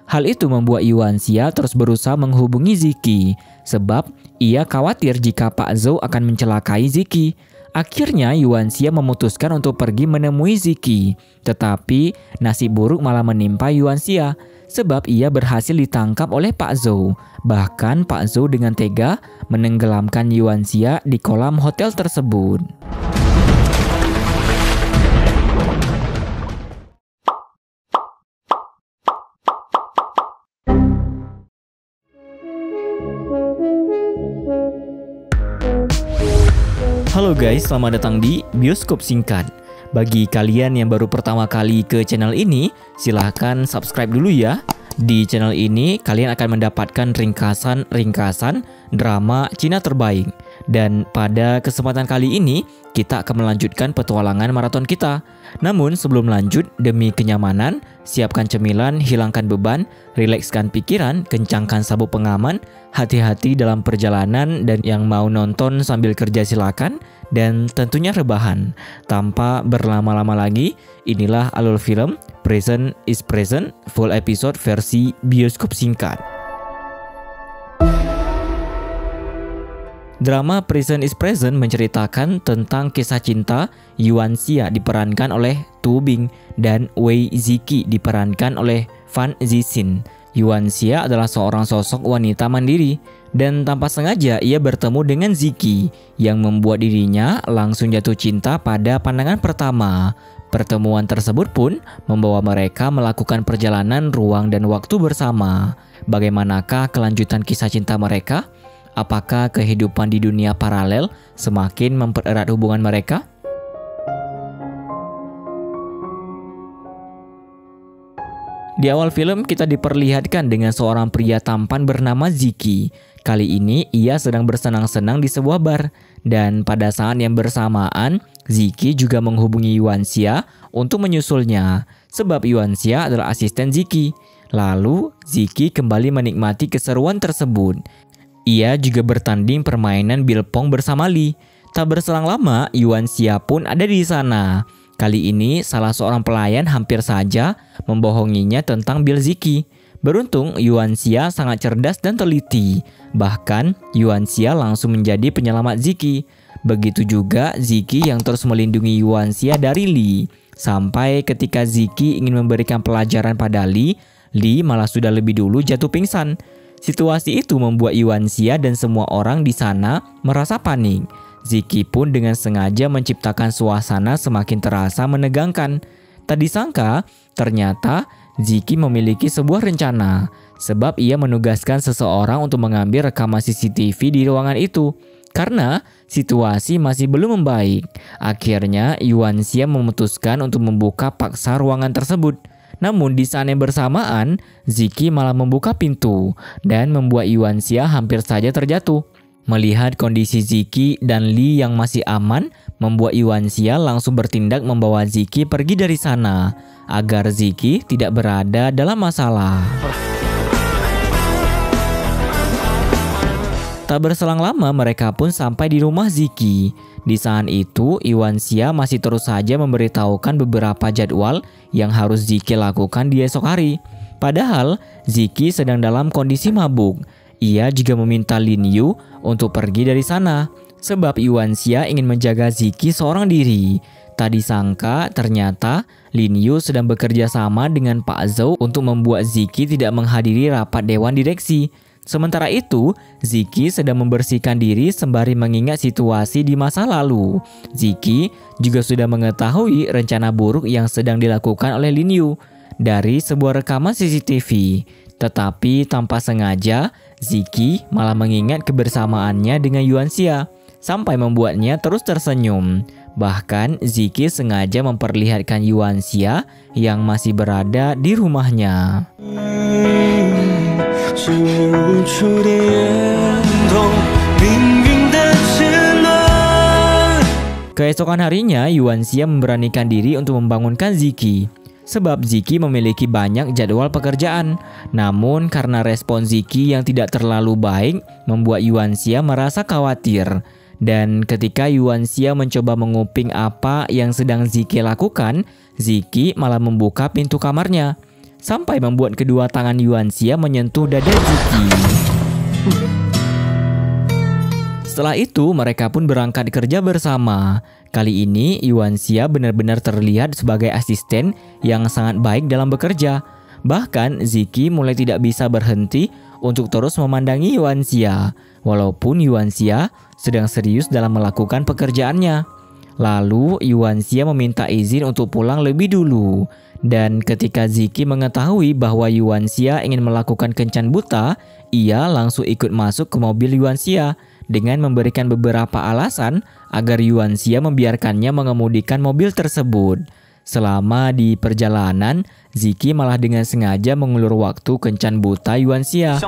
Hal itu membuat Yuan Xia terus berusaha menghubungi Ziki, sebab ia khawatir jika Pak Zhou akan mencelakai Ziki. Akhirnya Yuan Xia memutuskan untuk pergi menemui Ziki, tetapi nasib buruk malah menimpa Yuan Xia, sebab ia berhasil ditangkap oleh Pak Zhou. Bahkan Pak Zhou dengan tega menenggelamkan Yuan Xia di kolam hotel tersebut. Halo guys, selamat datang di Bioskop Singkat. Bagi kalian yang baru pertama kali ke channel ini, silahkan subscribe dulu ya. Di channel ini, kalian akan mendapatkan ringkasan drama Cina terbaik. Dan pada kesempatan kali ini, kita akan melanjutkan petualangan maraton kita. Namun sebelum lanjut, demi kenyamanan, siapkan cemilan, hilangkan beban, rilekskan pikiran, kencangkan sabuk pengaman, hati-hati dalam perjalanan, dan yang mau nonton sambil kerja silakan, dan tentunya rebahan. Tanpa berlama-lama lagi, inilah alur film Present is Present full episode versi bioskop singkat. Drama Present is Present menceritakan tentang kisah cinta Yuan Xia diperankan oleh Tu Bing dan Wei Ziki diperankan oleh Fan Zixin. Yuan Xia adalah seorang sosok wanita mandiri dan tanpa sengaja ia bertemu dengan Ziki yang membuat dirinya langsung jatuh cinta pada pandangan pertama. Pertemuan tersebut pun membawa mereka melakukan perjalanan ruang dan waktu bersama. Bagaimanakah kelanjutan kisah cinta mereka? Apakah kehidupan di dunia paralel semakin mempererat hubungan mereka? Di awal film kita diperlihatkan dengan seorang pria tampan bernama Ziki. Kali ini ia sedang bersenang-senang di sebuah bar. Dan pada saat yang bersamaan, Ziki juga menghubungi Yuan Xia untuk menyusulnya. Sebab Yuan Xia adalah asisten Ziki. Lalu Ziki kembali menikmati keseruan tersebut. Ia juga bertanding permainan bilpong bersama Li. Tak berselang lama, Yuan Xia pun ada di sana. Kali ini salah seorang pelayan hampir saja membohonginya tentang bil Ziki. Beruntung Yuan Xia sangat cerdas dan teliti. Bahkan Yuan Xia langsung menjadi penyelamat Ziki. Begitu juga Ziki yang terus melindungi Yuan Xia dari Li. Sampai ketika Ziki ingin memberikan pelajaran pada Li, Li malah sudah lebih dulu jatuh pingsan. Situasi itu membuat Yuan Xia dan semua orang di sana merasa panik. Ziki pun dengan sengaja menciptakan suasana semakin terasa menegangkan. Tak disangka, ternyata Ziki memiliki sebuah rencana. Sebab ia menugaskan seseorang untuk mengambil rekaman CCTV di ruangan itu. Karena situasi masih belum membaik. Akhirnya Yuan Xia memutuskan untuk membuka paksa ruangan tersebut. Namun di saat yang bersamaan, Ziki malah membuka pintu dan membuat Yuan Xia hampir saja terjatuh. Melihat kondisi Ziki dan Li yang masih aman, membuat Yuan Xia langsung bertindak membawa Ziki pergi dari sana agar Ziki tidak berada dalam masalah. Tak berselang lama mereka pun sampai di rumah Ziki. Di saat itu Yuan Xia masih terus saja memberitahukan beberapa jadwal yang harus Ziki lakukan di esok hari. Padahal Ziki sedang dalam kondisi mabuk. Ia juga meminta Lin Yu untuk pergi dari sana. Sebab Yuan Xia ingin menjaga Ziki seorang diri. Tak disangka ternyata Lin Yu sedang bekerja sama dengan Pak Zhou untuk membuat Ziki tidak menghadiri rapat dewan direksi. Sementara itu, Ziki sedang membersihkan diri sembari mengingat situasi di masa lalu. Ziki juga sudah mengetahui rencana buruk yang sedang dilakukan oleh Lin Yu dari sebuah rekaman CCTV. Tetapi tanpa sengaja, Ziki malah mengingat kebersamaannya dengan Yuan Xia sampai membuatnya terus tersenyum. Bahkan Ziki sengaja memperlihatkan Yuan Xia yang masih berada di rumahnya. Keesokan harinya, Yuan Xia memberanikan diri untuk membangunkan Ziki. Sebab Ziki memiliki banyak jadwal pekerjaan. Namun karena respon Ziki yang tidak terlalu baik, membuat Yuan Xia merasa khawatir. Dan ketika Yuan Xia mencoba menguping apa yang sedang Ziki lakukan, Ziki malah membuka pintu kamarnya. sampai membuat kedua tangan Yuanxia menyentuh dada Ziki. Setelah itu mereka pun berangkat kerja bersama. Kali ini Yuanxia benar-benar terlihat sebagai asisten yang sangat baik dalam bekerja. Bahkan Ziki mulai tidak bisa berhenti untuk terus memandangi Yuanxia, walaupun Yuanxia sedang serius dalam melakukan pekerjaannya. Lalu Yuanxia meminta izin untuk pulang lebih dulu. Dan ketika Ziki mengetahui bahwa Yuanxia ingin melakukan kencan buta, ia langsung ikut masuk ke mobil Yuanxia dengan memberikan beberapa alasan agar Yuanxia membiarkannya mengemudikan mobil tersebut. Selama di perjalanan, Ziki malah dengan sengaja mengulur waktu kencan buta Yuanxia.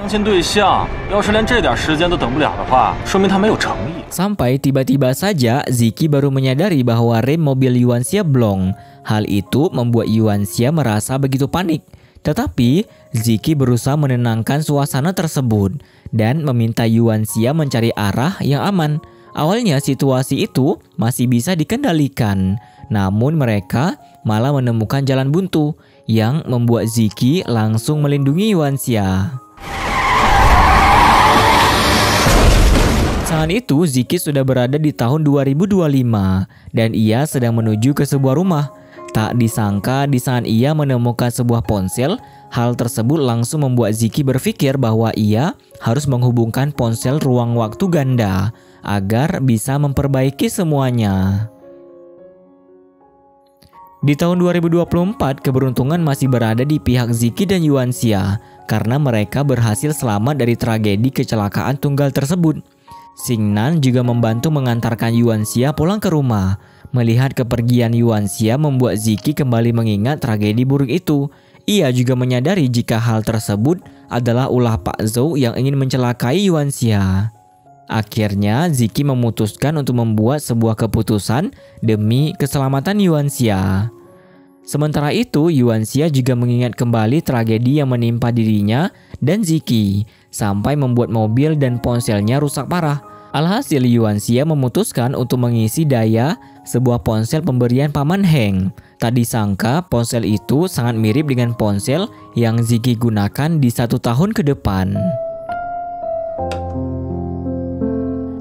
Sampai tiba-tiba saja Ziki baru menyadari bahwa rem mobil Yuanxia blong. Hal itu membuat Yuanxia merasa begitu panik. Tetapi Ziki berusaha menenangkan suasana tersebut dan meminta Yuanxia mencari arah yang aman. Awalnya situasi itu masih bisa dikendalikan, namun mereka malah menemukan jalan buntu yang membuat Ziki langsung melindungi Yuanxia. Saat itu Ziki sudah berada di tahun 2025 dan ia sedang menuju ke sebuah rumah. Tak disangka di saat ia menemukan sebuah ponsel, hal tersebut langsung membuat Ziki berpikir bahwa ia harus menghubungkan ponsel ruang waktu ganda agar bisa memperbaiki semuanya. Di tahun 2024, keberuntungan masih berada di pihak Ziki dan Yuanxia karena mereka berhasil selamat dari tragedi kecelakaan tunggal tersebut. Xingnan juga membantu mengantarkan Yuanxia pulang ke rumah. Melihat kepergian Yuanxia membuat Ziki kembali mengingat tragedi buruk itu. Ia juga menyadari jika hal tersebut adalah ulah Pak Zhou yang ingin mencelakai Yuanxia. Akhirnya Ziki memutuskan untuk membuat sebuah keputusan demi keselamatan Yuanxia. Sementara itu Yuanxia juga mengingat kembali tragedi yang menimpa dirinya dan Ziki sampai membuat mobil dan ponselnya rusak parah. Alhasil Yuanxia memutuskan untuk mengisi daya sebuah ponsel pemberian Paman Heng. Tak disangka ponsel itu sangat mirip dengan ponsel yang Ziki gunakan di 1 tahun ke depan.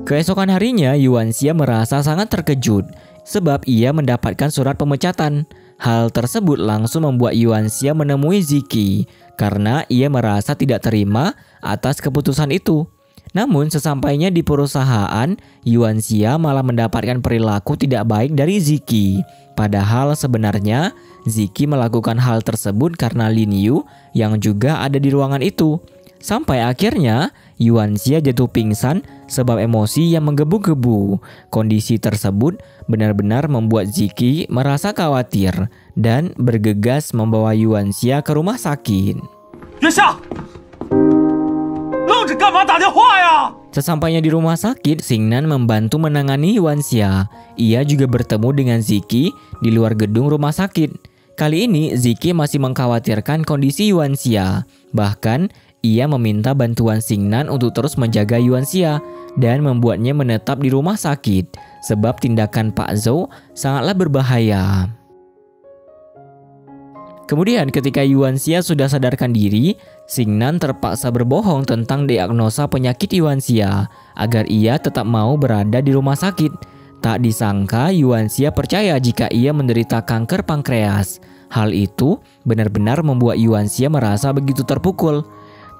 Keesokan harinya Yuanxia merasa sangat terkejut sebab ia mendapatkan surat pemecatan. Hal tersebut langsung membuat Yuanxia menemui Ziki karena ia merasa tidak terima atas keputusan itu. Namun sesampainya di perusahaan, Yuanxia malah mendapatkan perilaku tidak baik dari Ziki. Padahal sebenarnya Ziki melakukan hal tersebut karena Lin Yu yang juga ada di ruangan itu. Sampai akhirnya Yuanxia jatuh pingsan sebab emosi yang menggebu-gebu. Kondisi tersebut benar-benar membuat Ziki merasa khawatir dan bergegas membawa Yuanxia ke rumah sakit. Sesampainya di rumah sakit, Xingnan membantu menangani Yuanxia. Ia juga bertemu dengan Ziki di luar gedung rumah sakit. Kali ini Ziki masih mengkhawatirkan kondisi Yuanxia. Bahkan ia meminta bantuan Xingnan untuk terus menjaga Yuanxia dan membuatnya menetap di rumah sakit sebab tindakan Pak Zhou sangatlah berbahaya. Kemudian ketika Yuanxia sudah sadarkan diri, Xingnan terpaksa berbohong tentang diagnosa penyakit Yuanxia agar ia tetap mau berada di rumah sakit. Tak disangka Yuanxia percaya jika ia menderita kanker pankreas. Hal itu benar-benar membuat Yuanxia merasa begitu terpukul.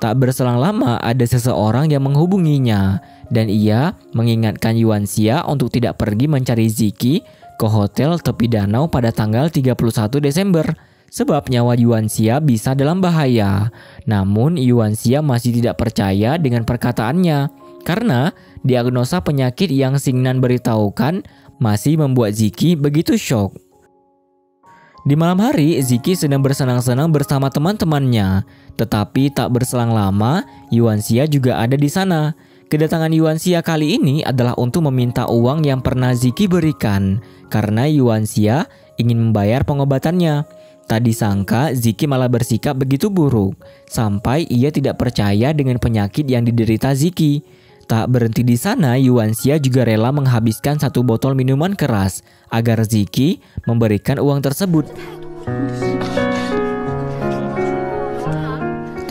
Tak berselang lama ada seseorang yang menghubunginya dan ia mengingatkan Yuanxia untuk tidak pergi mencari Ziki ke hotel tepi danau pada tanggal 31 Desember. Sebab nyawa Yuanxia bisa dalam bahaya. Namun Yuanxia masih tidak percaya dengan perkataannya karena diagnosa penyakit yang Xingnan beritahukan masih membuat Ziki begitu syok. Di malam hari, Ziki sedang bersenang-senang bersama teman-temannya. Tetapi tak berselang lama, Yuanxia juga ada di sana. Kedatangan Yuanxia kali ini adalah untuk meminta uang yang pernah Ziki berikan karena Yuanxia ingin membayar pengobatannya. Tak disangka Ziki malah bersikap begitu buruk sampai ia tidak percaya dengan penyakit yang diderita Ziki. Tak berhenti di sana, Yuanxia juga rela menghabiskan 1 botol minuman keras agar Ziki memberikan uang tersebut.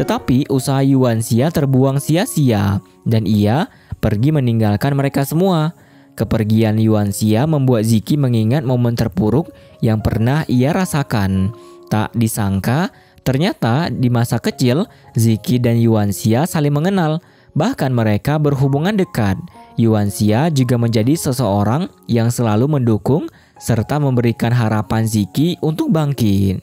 Tetapi usaha Yuan Xia terbuang sia-sia dan ia pergi meninggalkan mereka semua. Kepergian Yuan Xia membuat Ziki mengingat momen terpuruk yang pernah ia rasakan. Tak disangka, ternyata di masa kecil, Ziki dan Yuan Xia saling mengenal. Bahkan mereka berhubungan dekat. Yuan Xia juga menjadi seseorang yang selalu mendukung serta memberikan harapan Ziki untuk bangkit.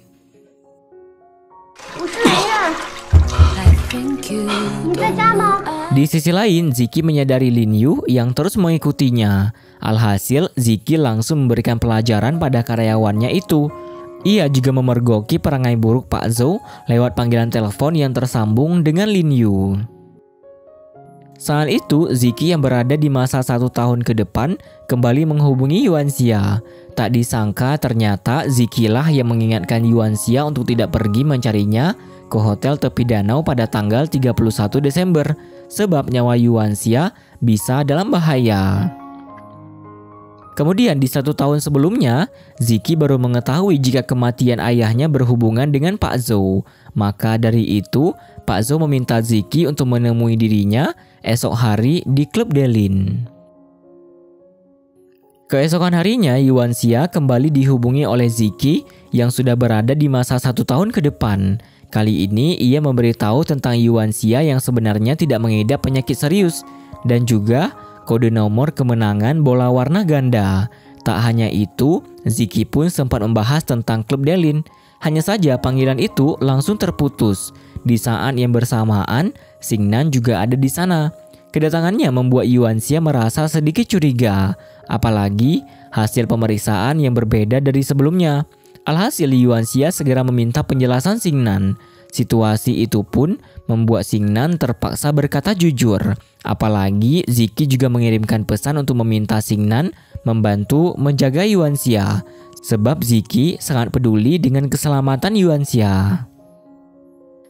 Di sisi lain, Ziki menyadari Lin Yu yang terus mengikutinya. Alhasil, Ziki langsung memberikan pelajaran pada karyawannya itu. Ia juga memergoki perangai buruk Pak Zhou lewat panggilan telepon yang tersambung dengan Lin Yu. Saat itu, Ziki yang berada di masa 1 tahun ke depan kembali menghubungi Yuan Xia. Tak disangka ternyata Ziki lah yang mengingatkan Yuan Xia untuk tidak pergi mencarinya ke hotel tepi danau pada tanggal 31 Desember sebab nyawa Yuan Xia bisa dalam bahaya. Kemudian di 1 tahun sebelumnya, Ziki baru mengetahui jika kematian ayahnya berhubungan dengan Pak Zhou. Maka dari itu, Pak Zhou meminta Ziki untuk menemui dirinya esok hari di klub Delin. Keesokan harinya, Yuan Xia kembali dihubungi oleh Ziki yang sudah berada di masa 1 tahun ke depan. Kali ini ia memberitahu tentang Yuan Xia yang sebenarnya tidak mengidap penyakit serius dan juga kode nomor kemenangan bola warna ganda. Tak hanya itu, Ziki pun sempat membahas tentang klub Delin. Hanya saja panggilan itu langsung terputus. Di saat yang bersamaan, Xingnan juga ada di sana. Kedatangannya membuat Yuan Xia merasa sedikit curiga, apalagi hasil pemeriksaan yang berbeda dari sebelumnya. Alhasil Yuan Xia segera meminta penjelasan Xingnan. Situasi itu pun membuat Xingnan terpaksa berkata jujur. Apalagi Ziki juga mengirimkan pesan untuk meminta Xingnan membantu menjaga Yuan Xia. Sebab Ziki sangat peduli dengan keselamatan Yuan Xia.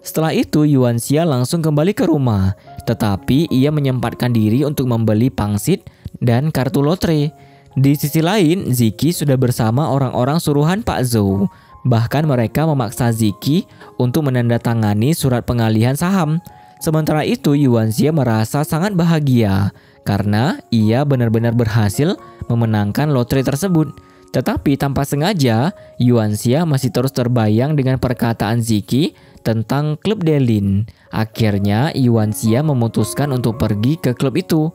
Setelah itu Yuan Xia langsung kembali ke rumah. Tetapi ia menyempatkan diri untuk membeli pangsit dan kartu lotre. Di sisi lain, Ziki sudah bersama orang-orang suruhan Pak Zhou. Bahkan mereka memaksa Ziki untuk menandatangani surat pengalihan saham. Sementara itu, Yuan Xia merasa sangat bahagia karena ia benar-benar berhasil memenangkan lotre tersebut. Tetapi tanpa sengaja, Yuan Xia masih terus terbayang dengan perkataan Ziki tentang klub Delin. Akhirnya, Yuan Xia memutuskan untuk pergi ke klub itu.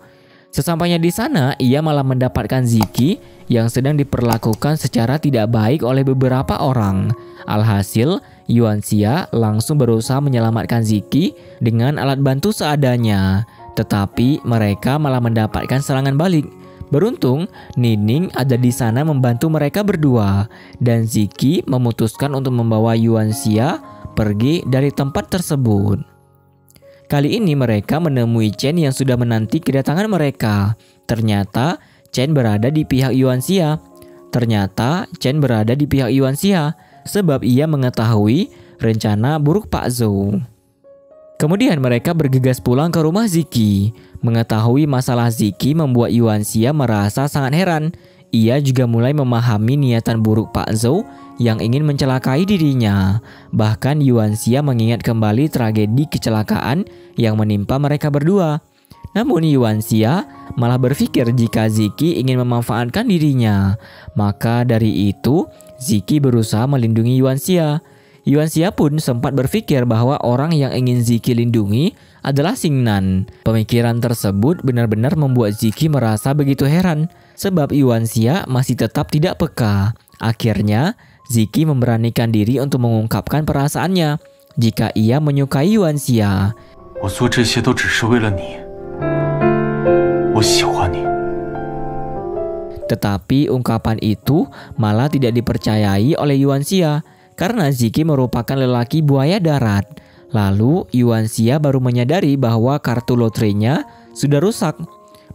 Sesampainya di sana, ia malah mendapatkan Ziki yang sedang diperlakukan secara tidak baik oleh beberapa orang. Alhasil, Yuan Xia langsung berusaha menyelamatkan Ziki dengan alat bantu seadanya. Tetapi mereka malah mendapatkan serangan balik. Beruntung, Nining ada di sana membantu mereka berdua. Dan Ziki memutuskan untuk membawa Yuan Xia pergi dari tempat tersebut. Kali ini mereka menemui Chen yang sudah menanti kedatangan mereka. Ternyata Chen berada di pihak Yuan Xia. Sebab ia mengetahui rencana buruk Pak Zhou. Kemudian mereka bergegas pulang ke rumah Ziki. Mengetahui masalah Ziki membuat Yuan Xia merasa sangat heran. Ia juga mulai memahami niatan buruk Pak Zhou yang ingin mencelakai dirinya. Bahkan Yuan Xia mengingat kembali tragedi kecelakaan yang menimpa mereka berdua. Namun Yuan Xia malah berpikir jika Ziki ingin memanfaatkan dirinya. Maka dari itu, Ziki berusaha melindungi Yuan Xia. Yuan Xia pun sempat berpikir bahwa orang yang ingin Ziki lindungi adalah Xingnan. Pemikiran tersebut benar-benar membuat Ziki merasa begitu heran, sebab Yuan Xia masih tetap tidak peka. Akhirnya, Ziki memberanikan diri untuk mengungkapkan perasaannya jika ia menyukai Yuan Xia. Tetapi ungkapan itu malah tidak dipercayai oleh Yuan Xia karena Ziki merupakan lelaki buaya darat. Lalu Yuan Xia baru menyadari bahwa kartu lotrenya sudah rusak.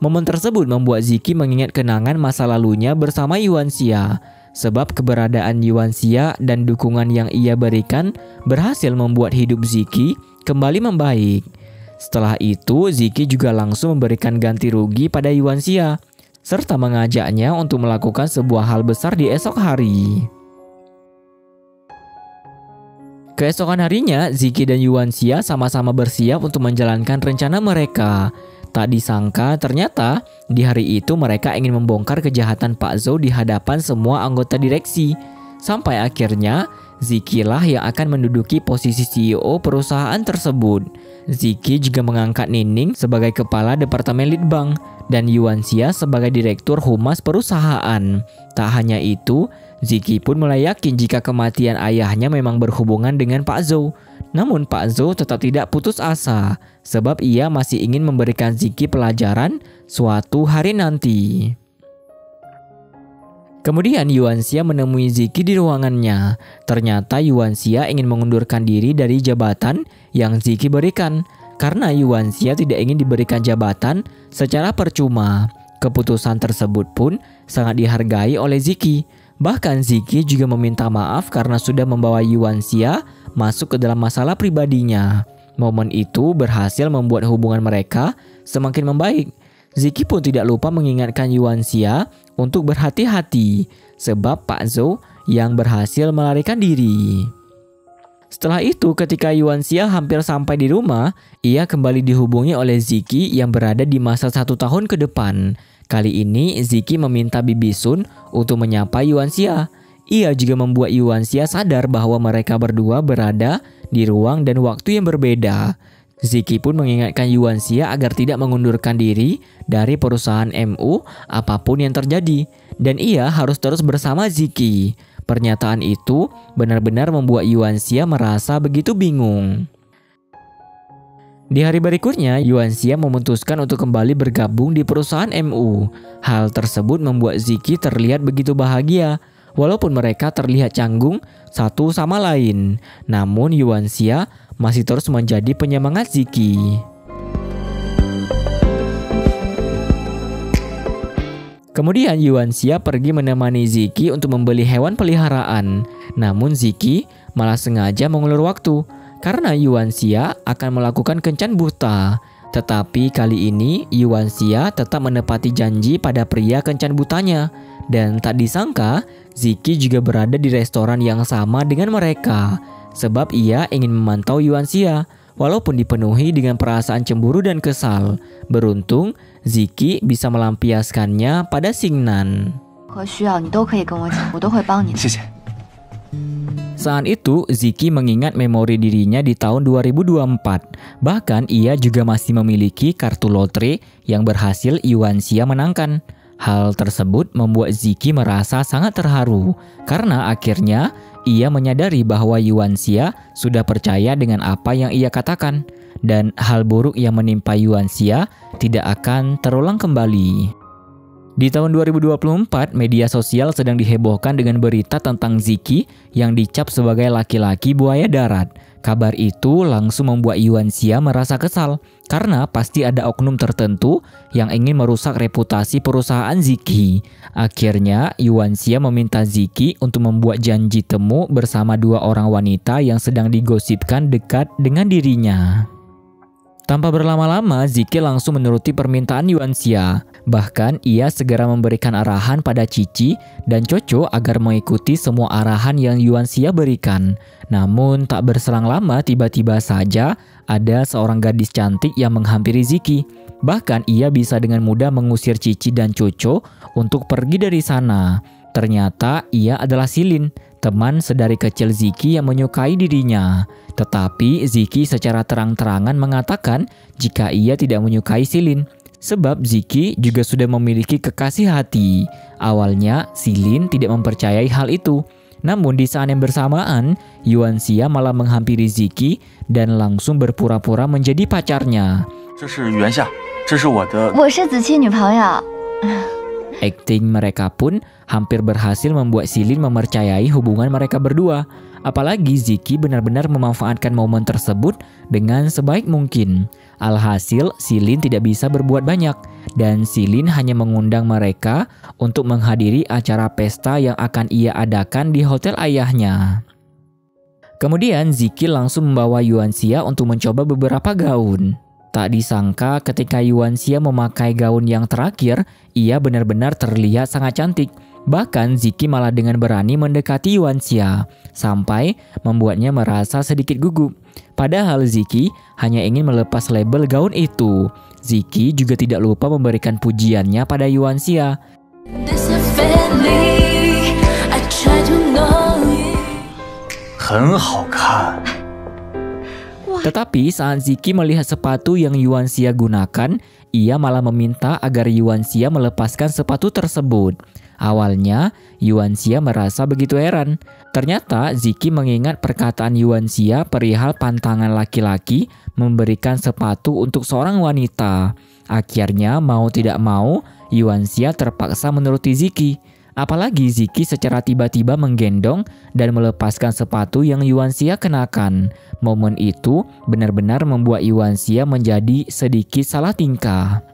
Momen tersebut membuat Ziki mengingat kenangan masa lalunya bersama Yuan Xia. Sebab keberadaan Yuan Xia dan dukungan yang ia berikan berhasil membuat hidup Ziki kembali membaik. Setelah itu, Ziki juga langsung memberikan ganti rugi pada Yuan Xia, serta mengajaknya untuk melakukan sebuah hal besar di esok hari. Keesokan harinya, Ziki dan Yuanxia sama-sama bersiap untuk menjalankan rencana mereka. Tak disangka ternyata di hari itu mereka ingin membongkar kejahatan Pak Zhou di hadapan semua anggota direksi. Sampai akhirnya Ziki lah yang akan menduduki posisi CEO perusahaan tersebut. Ziki juga mengangkat Nining sebagai kepala departemen Litbang dan Yuanxia sebagai direktur humas perusahaan. Tak hanya itu, Ziki pun mulai yakin jika kematian ayahnya memang berhubungan dengan Pak Zhou. Namun Pak Zhou tetap tidak putus asa, sebab ia masih ingin memberikan Ziki pelajaran suatu hari nanti. Kemudian Yuanxia menemui Ziki di ruangannya. Ternyata Yuanxia ingin mengundurkan diri dari jabatan yang Ziki berikan. Karena Yuanxia tidak ingin diberikan jabatan secara percuma. Keputusan tersebut pun sangat dihargai oleh Ziki. Bahkan Ziki juga meminta maaf karena sudah membawa Yuanxia masuk ke dalam masalah pribadinya. Momen itu berhasil membuat hubungan mereka semakin membaik. Ziki pun tidak lupa mengingatkan Yuanxia untuk berhati-hati sebab Pak Zhou yang berhasil melarikan diri. Setelah itu, ketika Yuanxia hampir sampai di rumah, ia kembali dihubungi oleh Ziki yang berada di masa 1 tahun ke depan. Kali ini Ziki meminta Bibi Sun untuk menyapa Yuanxia. Ia juga membuat Yuanxia sadar bahwa mereka berdua berada di ruang dan waktu yang berbeda. Ziki pun mengingatkan Yuanxia agar tidak mengundurkan diri dari perusahaan MU apapun yang terjadi, dan ia harus terus bersama Ziki. Pernyataan itu benar-benar membuat Yuanxia merasa begitu bingung. Di hari berikutnya, Yuanxia memutuskan untuk kembali bergabung di perusahaan MU. Hal tersebut membuat Ziki terlihat begitu bahagia, walaupun mereka terlihat canggung satu sama lain. Namun Yuanxia masih terus menjadi penyemangat Ziki. Kemudian Yuanxia pergi menemani Ziki untuk membeli hewan peliharaan. Namun Ziki malah sengaja mengulur waktu karena Yuanxia akan melakukan kencan buta. Tetapi kali ini Yuanxia tetap menepati janji pada pria kencan butanya. Dan tak disangka Ziki juga berada di restoran yang sama dengan mereka. Sebab ia ingin memantau Yuanxia walaupun dipenuhi dengan perasaan cemburu dan kesal. Beruntung Ziki bisa melampiaskannya pada Xingnan. Saat itu Ziki mengingat memori dirinya di tahun 2024. Bahkan ia juga masih memiliki kartu lotre yang berhasil Yuanxia menangkan. Hal tersebut membuat Ziki merasa sangat terharu karena akhirnya ia menyadari bahwa Yuanxia sudah percaya dengan apa yang ia katakan dan hal buruk yang menimpa Yuanxia tidak akan terulang kembali. Di tahun 2024, media sosial sedang dihebohkan dengan berita tentang Ziki yang dicap sebagai laki-laki buaya darat. Kabar itu langsung membuat Yuanxia merasa kesal karena pasti ada oknum tertentu yang ingin merusak reputasi perusahaan Ziki. Akhirnya Yuanxia meminta Ziki untuk membuat janji temu bersama 2 orang wanita yang sedang digosipkan dekat dengan dirinya. Tanpa berlama-lama, Ziki langsung menuruti permintaan Yuanxia. Bahkan ia segera memberikan arahan pada Cici dan Coco agar mengikuti semua arahan yang Yuanxia berikan. Namun tak berselang lama tiba-tiba saja ada seorang gadis cantik yang menghampiri Ziki. Bahkan ia bisa dengan mudah mengusir Cici dan Coco untuk pergi dari sana. Ternyata ia adalah Silin, teman sedari kecil Ziki yang menyukai dirinya. Tetapi Ziki secara terang-terangan mengatakan jika ia tidak menyukai Silin. Sebab Ziki juga sudah memiliki kekasih hati. Awalnya Silin tidak mempercayai hal itu. Namun di saat yang bersamaan, Yuanxia malah menghampiri Ziki dan langsung berpura-pura menjadi pacarnya. Akting mereka pun hampir berhasil membuat Silin mempercayai hubungan mereka berdua. Apalagi Ziki benar-benar memanfaatkan momen tersebut dengan sebaik mungkin. Alhasil Silin tidak bisa berbuat banyak dan Silin hanya mengundang mereka untuk menghadiri acara pesta yang akan ia adakan di hotel ayahnya. Kemudian Ziki langsung membawa Yuanxia untuk mencoba beberapa gaun. Tak disangka ketika Yuanxia memakai gaun yang terakhir, ia benar-benar terlihat sangat cantik. Bahkan Ziki malah dengan berani mendekati Yuanxia, sampai membuatnya merasa sedikit gugup. Padahal Ziki hanya ingin melepas label gaun itu. Ziki juga tidak lupa memberikan pujiannya pada Yuanxia. Tetapi saat Ziki melihat sepatu yang Yuanxia gunakan, ia malah meminta agar Yuanxia melepaskan sepatu tersebut. Awalnya, Yuanxia merasa begitu heran. Ternyata Ziki mengingat perkataan Yuanxia perihal pantangan laki-laki memberikan sepatu untuk seorang wanita. Akhirnya mau tidak mau, Yuanxia terpaksa menuruti Ziki. Apalagi Ziki secara tiba-tiba menggendong dan melepaskan sepatu yang Yuanxia kenakan. Momen itu benar-benar membuat Yuanxia menjadi sedikit salah tingkah.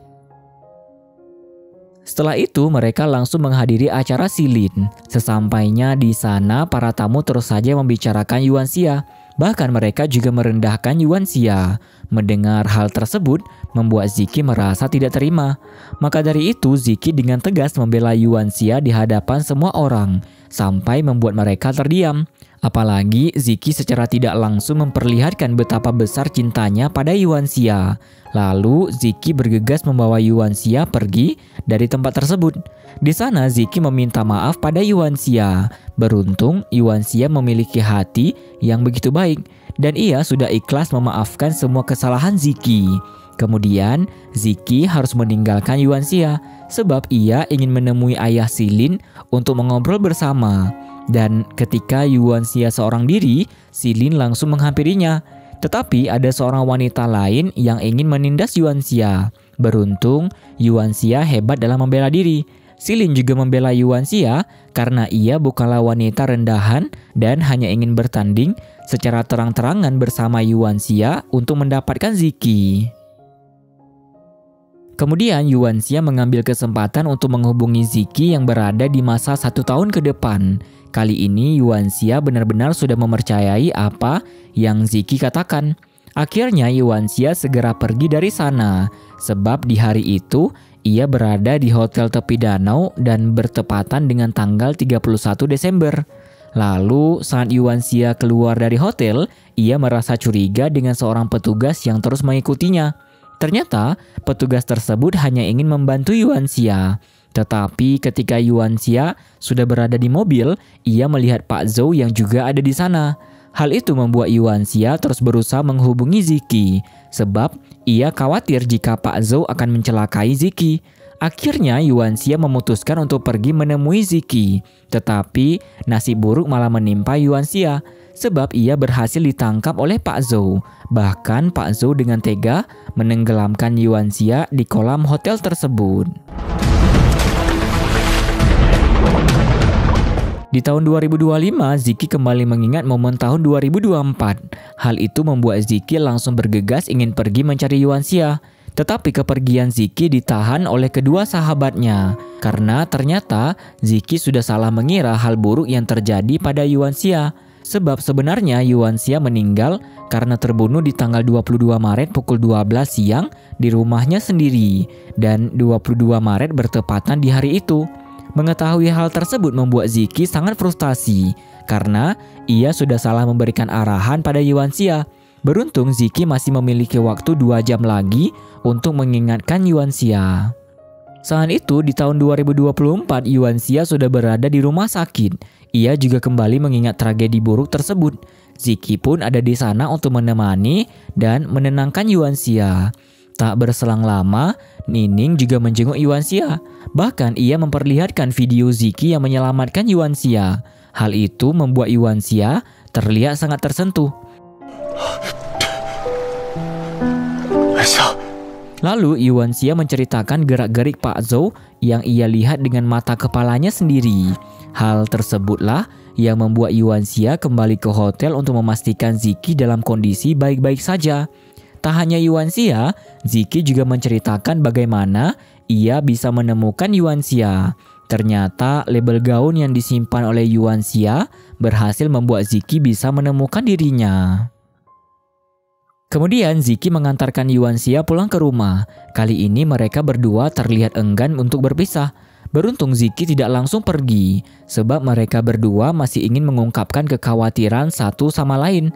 Setelah itu mereka langsung menghadiri acara silin. Sesampainya di sana para tamu terus saja membicarakan Yuanxia. Bahkan mereka juga merendahkan Yuanxia. Mendengar hal tersebut membuat Ziki merasa tidak terima. Maka dari itu Ziki dengan tegas membela Yuanxia di hadapan semua orang, sampai membuat mereka terdiam. Apalagi Ziki secara tidak langsung memperlihatkan betapa besar cintanya pada Yuanxia. Lalu Ziki bergegas membawa Yuanxia pergi dari tempat tersebut. Di sana Ziki meminta maaf pada Yuanxia. Beruntung Yuanxia memiliki hati yang begitu baik dan ia sudah ikhlas memaafkan semua kesalahan Ziki. Kemudian Ziki harus meninggalkan Yuanxia sebab ia ingin menemui ayah Silin untuk mengobrol bersama. Dan ketika Yuanxia seorang diri, Silin langsung menghampirinya. Tetapi ada seorang wanita lain yang ingin menindas Yuanxia. Beruntung Yuanxia hebat dalam membela diri. Silin juga membela Yuanxia karena ia bukanlah wanita rendahan dan hanya ingin bertanding secara terang-terangan bersama Yuanxia untuk mendapatkan Ziki. Kemudian Yuanxia mengambil kesempatan untuk menghubungi Ziki yang berada di masa 1 tahun ke depan. Kali ini Yuanxia benar-benar sudah mempercayai apa yang Ziki katakan. Akhirnya Yuanxia segera pergi dari sana, sebab di hari itu ia berada di hotel tepi danau dan bertepatan dengan tanggal 31 Desember. Lalu saat Yuanxia keluar dari hotel, ia merasa curiga dengan seorang petugas yang terus mengikutinya. Ternyata petugas tersebut hanya ingin membantu Yuanxia. Tetapi ketika Yuanxia sudah berada di mobil, ia melihat Pak Zhou yang juga ada di sana. Hal itu membuat Yuanxia terus berusaha menghubungi Ziki, sebab ia khawatir jika Pak Zhou akan mencelakai Ziki. Akhirnya Yuanxia memutuskan untuk pergi menemui Ziki. Tetapi nasib buruk malah menimpa Yuanxia, sebab ia berhasil ditangkap oleh Pak Zhou. Bahkan Pak Zhou dengan tega menenggelamkan Yuanxia di kolam hotel tersebut. Di tahun 2025, Ziki kembali mengingat momen tahun 2024. Hal itu membuat Ziki langsung bergegas ingin pergi mencari Yuanxia. Tetapi kepergian Ziki ditahan oleh kedua sahabatnya. Karena ternyata Ziki sudah salah mengira hal buruk yang terjadi pada Yuanxia. Sebab sebenarnya Yuanxia meninggal karena terbunuh di tanggal 22 Maret pukul 12 siang di rumahnya sendiri. Dan 22 Maret bertepatan di hari itu. Mengetahui hal tersebut membuat Ziki sangat frustasi karena ia sudah salah memberikan arahan pada Yuanxia. Beruntung Ziki masih memiliki waktu 2 jam lagi untuk mengingatkan Yuanxia. Saat itu di tahun 2024 Yuanxia sudah berada di rumah sakit. Ia juga kembali mengingat tragedi buruk tersebut. Ziki pun ada di sana untuk menemani dan menenangkan Yuanxia. Tak berselang lama, Nining juga menjenguk Yuanxia. Bahkan ia memperlihatkan video Ziki yang menyelamatkan Yuanxia. Hal itu membuat Yuanxia terlihat sangat tersentuh. Lalu Yuanxia menceritakan gerak-gerik Pak Zhou yang ia lihat dengan mata kepalanya sendiri. Hal tersebutlah yang membuat Yuanxia kembali ke hotel untuk memastikan Ziki dalam kondisi baik-baik saja. Tak hanya Yuanxia, Ziki juga menceritakan bagaimana ia bisa menemukan Yuanxia. Ternyata label gaun yang disimpan oleh Yuanxia berhasil membuat Ziki bisa menemukan dirinya. Kemudian Ziki mengantarkan Yuanxia pulang ke rumah. Kali ini mereka berdua terlihat enggan untuk berpisah. Beruntung Ziki tidak langsung pergi, sebab mereka berdua masih ingin mengungkapkan kekhawatiran satu sama lain.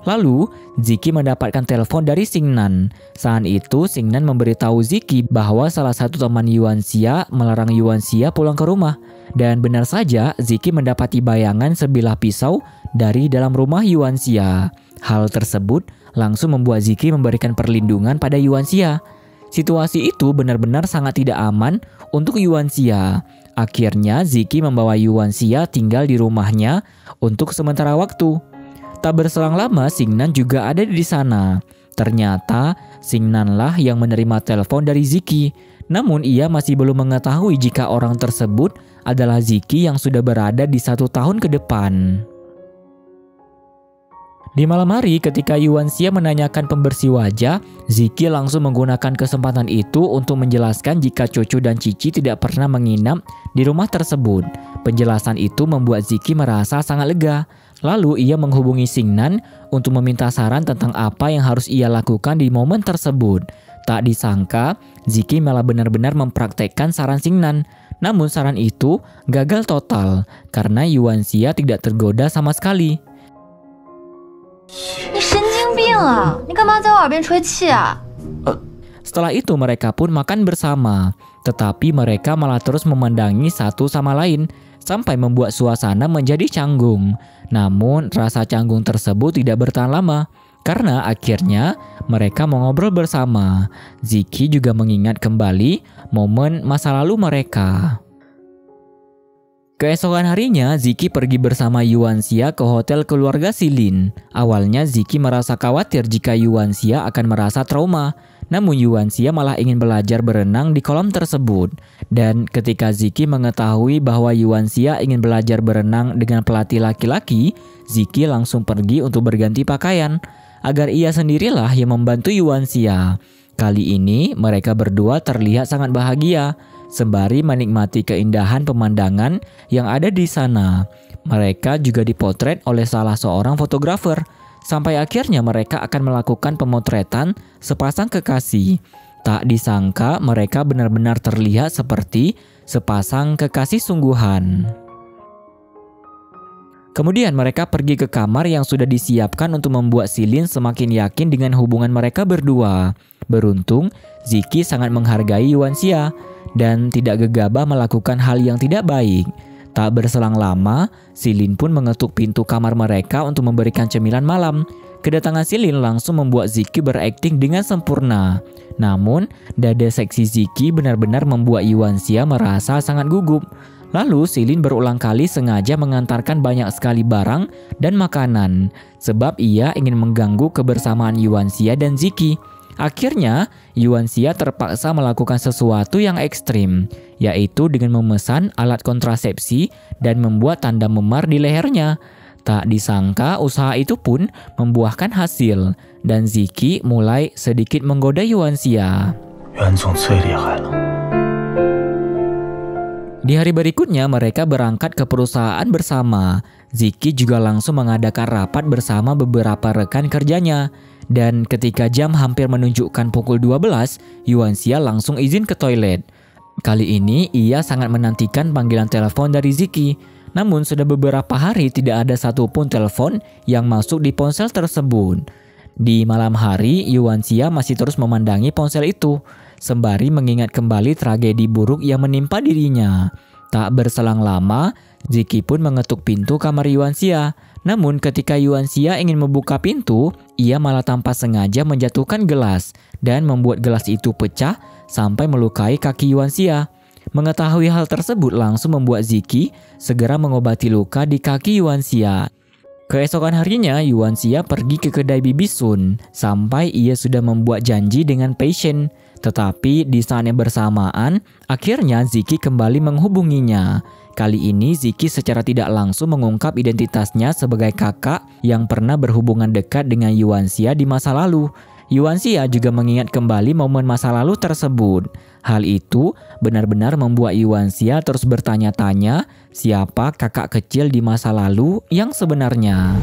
Lalu, Ziki mendapatkan telepon dari Xingnan. Saat itu, Xingnan memberitahu Ziki bahwa salah satu teman Yuanxia melarang Yuanxia pulang ke rumah. Dan benar saja, Ziki mendapati bayangan sebilah pisau dari dalam rumah Yuanxia. Hal tersebut langsung membuat Ziki memberikan perlindungan pada Yuanxia. Situasi itu benar-benar sangat tidak aman untuk Yuanxia. Akhirnya, Ziki membawa Yuanxia tinggal di rumahnya untuk sementara waktu. Tak berselang lama, Xingnan juga ada di sana. Ternyata, Xingnan lah yang menerima telepon dari Ziki. Namun, ia masih belum mengetahui jika orang tersebut adalah Ziki yang sudah berada di 1 tahun ke depan. Di malam hari, ketika Yuanxia menanyakan pembersih wajah, Ziki langsung menggunakan kesempatan itu untuk menjelaskan jika Cucu dan Cici tidak pernah menginap di rumah tersebut. Penjelasan itu membuat Ziki merasa sangat lega. Lalu ia menghubungi Xingnan untuk meminta saran tentang apa yang harus ia lakukan di momen tersebut. Tak disangka, Ziki malah benar-benar mempraktekkan saran Xingnan. Namun saran itu gagal total karena Yuanxia tidak tergoda sama sekali. Setelah itu mereka pun makan bersama, tetapi mereka malah terus memandangi satu sama lain sampai membuat suasana menjadi canggung. Namun rasa canggung tersebut tidak bertahan lama karena akhirnya mereka mengobrol bersama. Ziki juga mengingat kembali momen masa lalu mereka. Keesokan harinya, Ziki pergi bersama Yuanxia ke hotel keluarga Xilin. Awalnya Ziki merasa khawatir jika Yuanxia akan merasa trauma. Namun Yuanxia malah ingin belajar berenang di kolam tersebut. Dan ketika Ziki mengetahui bahwa Yuanxia ingin belajar berenang dengan pelatih laki-laki, Ziki langsung pergi untuk berganti pakaian agar ia sendirilah yang membantu Yuanxia. Kali ini mereka berdua terlihat sangat bahagia sembari menikmati keindahan pemandangan yang ada di sana. Mereka juga dipotret oleh salah seorang fotografer. Sampai akhirnya mereka akan melakukan pemotretan sepasang kekasih. Tak disangka mereka benar-benar terlihat seperti sepasang kekasih sungguhan. Kemudian mereka pergi ke kamar yang sudah disiapkan untuk membuat Xilin semakin yakin dengan hubungan mereka berdua. Beruntung, Ziki sangat menghargai Yuanxia dan tidak gegabah melakukan hal yang tidak baik. Tak berselang lama, Xilin pun mengetuk pintu kamar mereka untuk memberikan cemilan malam. Kedatangan Xilin langsung membuat Ziki berakting dengan sempurna. Namun, dada seksi Ziki benar-benar membuat Yuanxia merasa sangat gugup. Lalu Xilin berulang kali sengaja mengantarkan banyak sekali barang dan makanan, sebab ia ingin mengganggu kebersamaan Yuanxia dan Ziki. Akhirnya, Yuanxia terpaksa melakukan sesuatu yang ekstrim, yaitu dengan memesan alat kontrasepsi dan membuat tanda memar di lehernya. Tak disangka usaha itu pun membuahkan hasil, dan Ziki mulai sedikit menggoda Yuanxia. Di hari berikutnya mereka berangkat ke perusahaan bersama. Ziki juga langsung mengadakan rapat bersama beberapa rekan kerjanya. Dan ketika jam hampir menunjukkan pukul 12, Yuanxia langsung izin ke toilet. Kali ini ia sangat menantikan panggilan telepon dari Ziki. Namun sudah beberapa hari tidak ada satupun telepon yang masuk di ponsel tersebut. Di malam hari, Yuanxia masih terus memandangi ponsel itu, sembari mengingat kembali tragedi buruk yang menimpa dirinya. Tak berselang lama, Ziki pun mengetuk pintu kamar Yuanxia. Namun ketika Yuanxia ingin membuka pintu, ia malah tanpa sengaja menjatuhkan gelas dan membuat gelas itu pecah sampai melukai kaki Yuanxia. Mengetahui hal tersebut langsung membuat Ziki segera mengobati luka di kaki Yuanxia. Keesokan harinya, Yuanxia pergi ke kedai Bibi Sun sampai ia sudah membuat janji dengan pasien. Tetapi di saat yang bersamaan, akhirnya Ziki kembali menghubunginya. Kali ini Ziki secara tidak langsung mengungkap identitasnya sebagai kakak yang pernah berhubungan dekat dengan Yuanxia di masa lalu. Yuanxia juga mengingat kembali momen masa lalu tersebut. Hal itu benar-benar membuat Yuanxia terus bertanya-tanya siapa kakak kecil di masa lalu yang sebenarnya.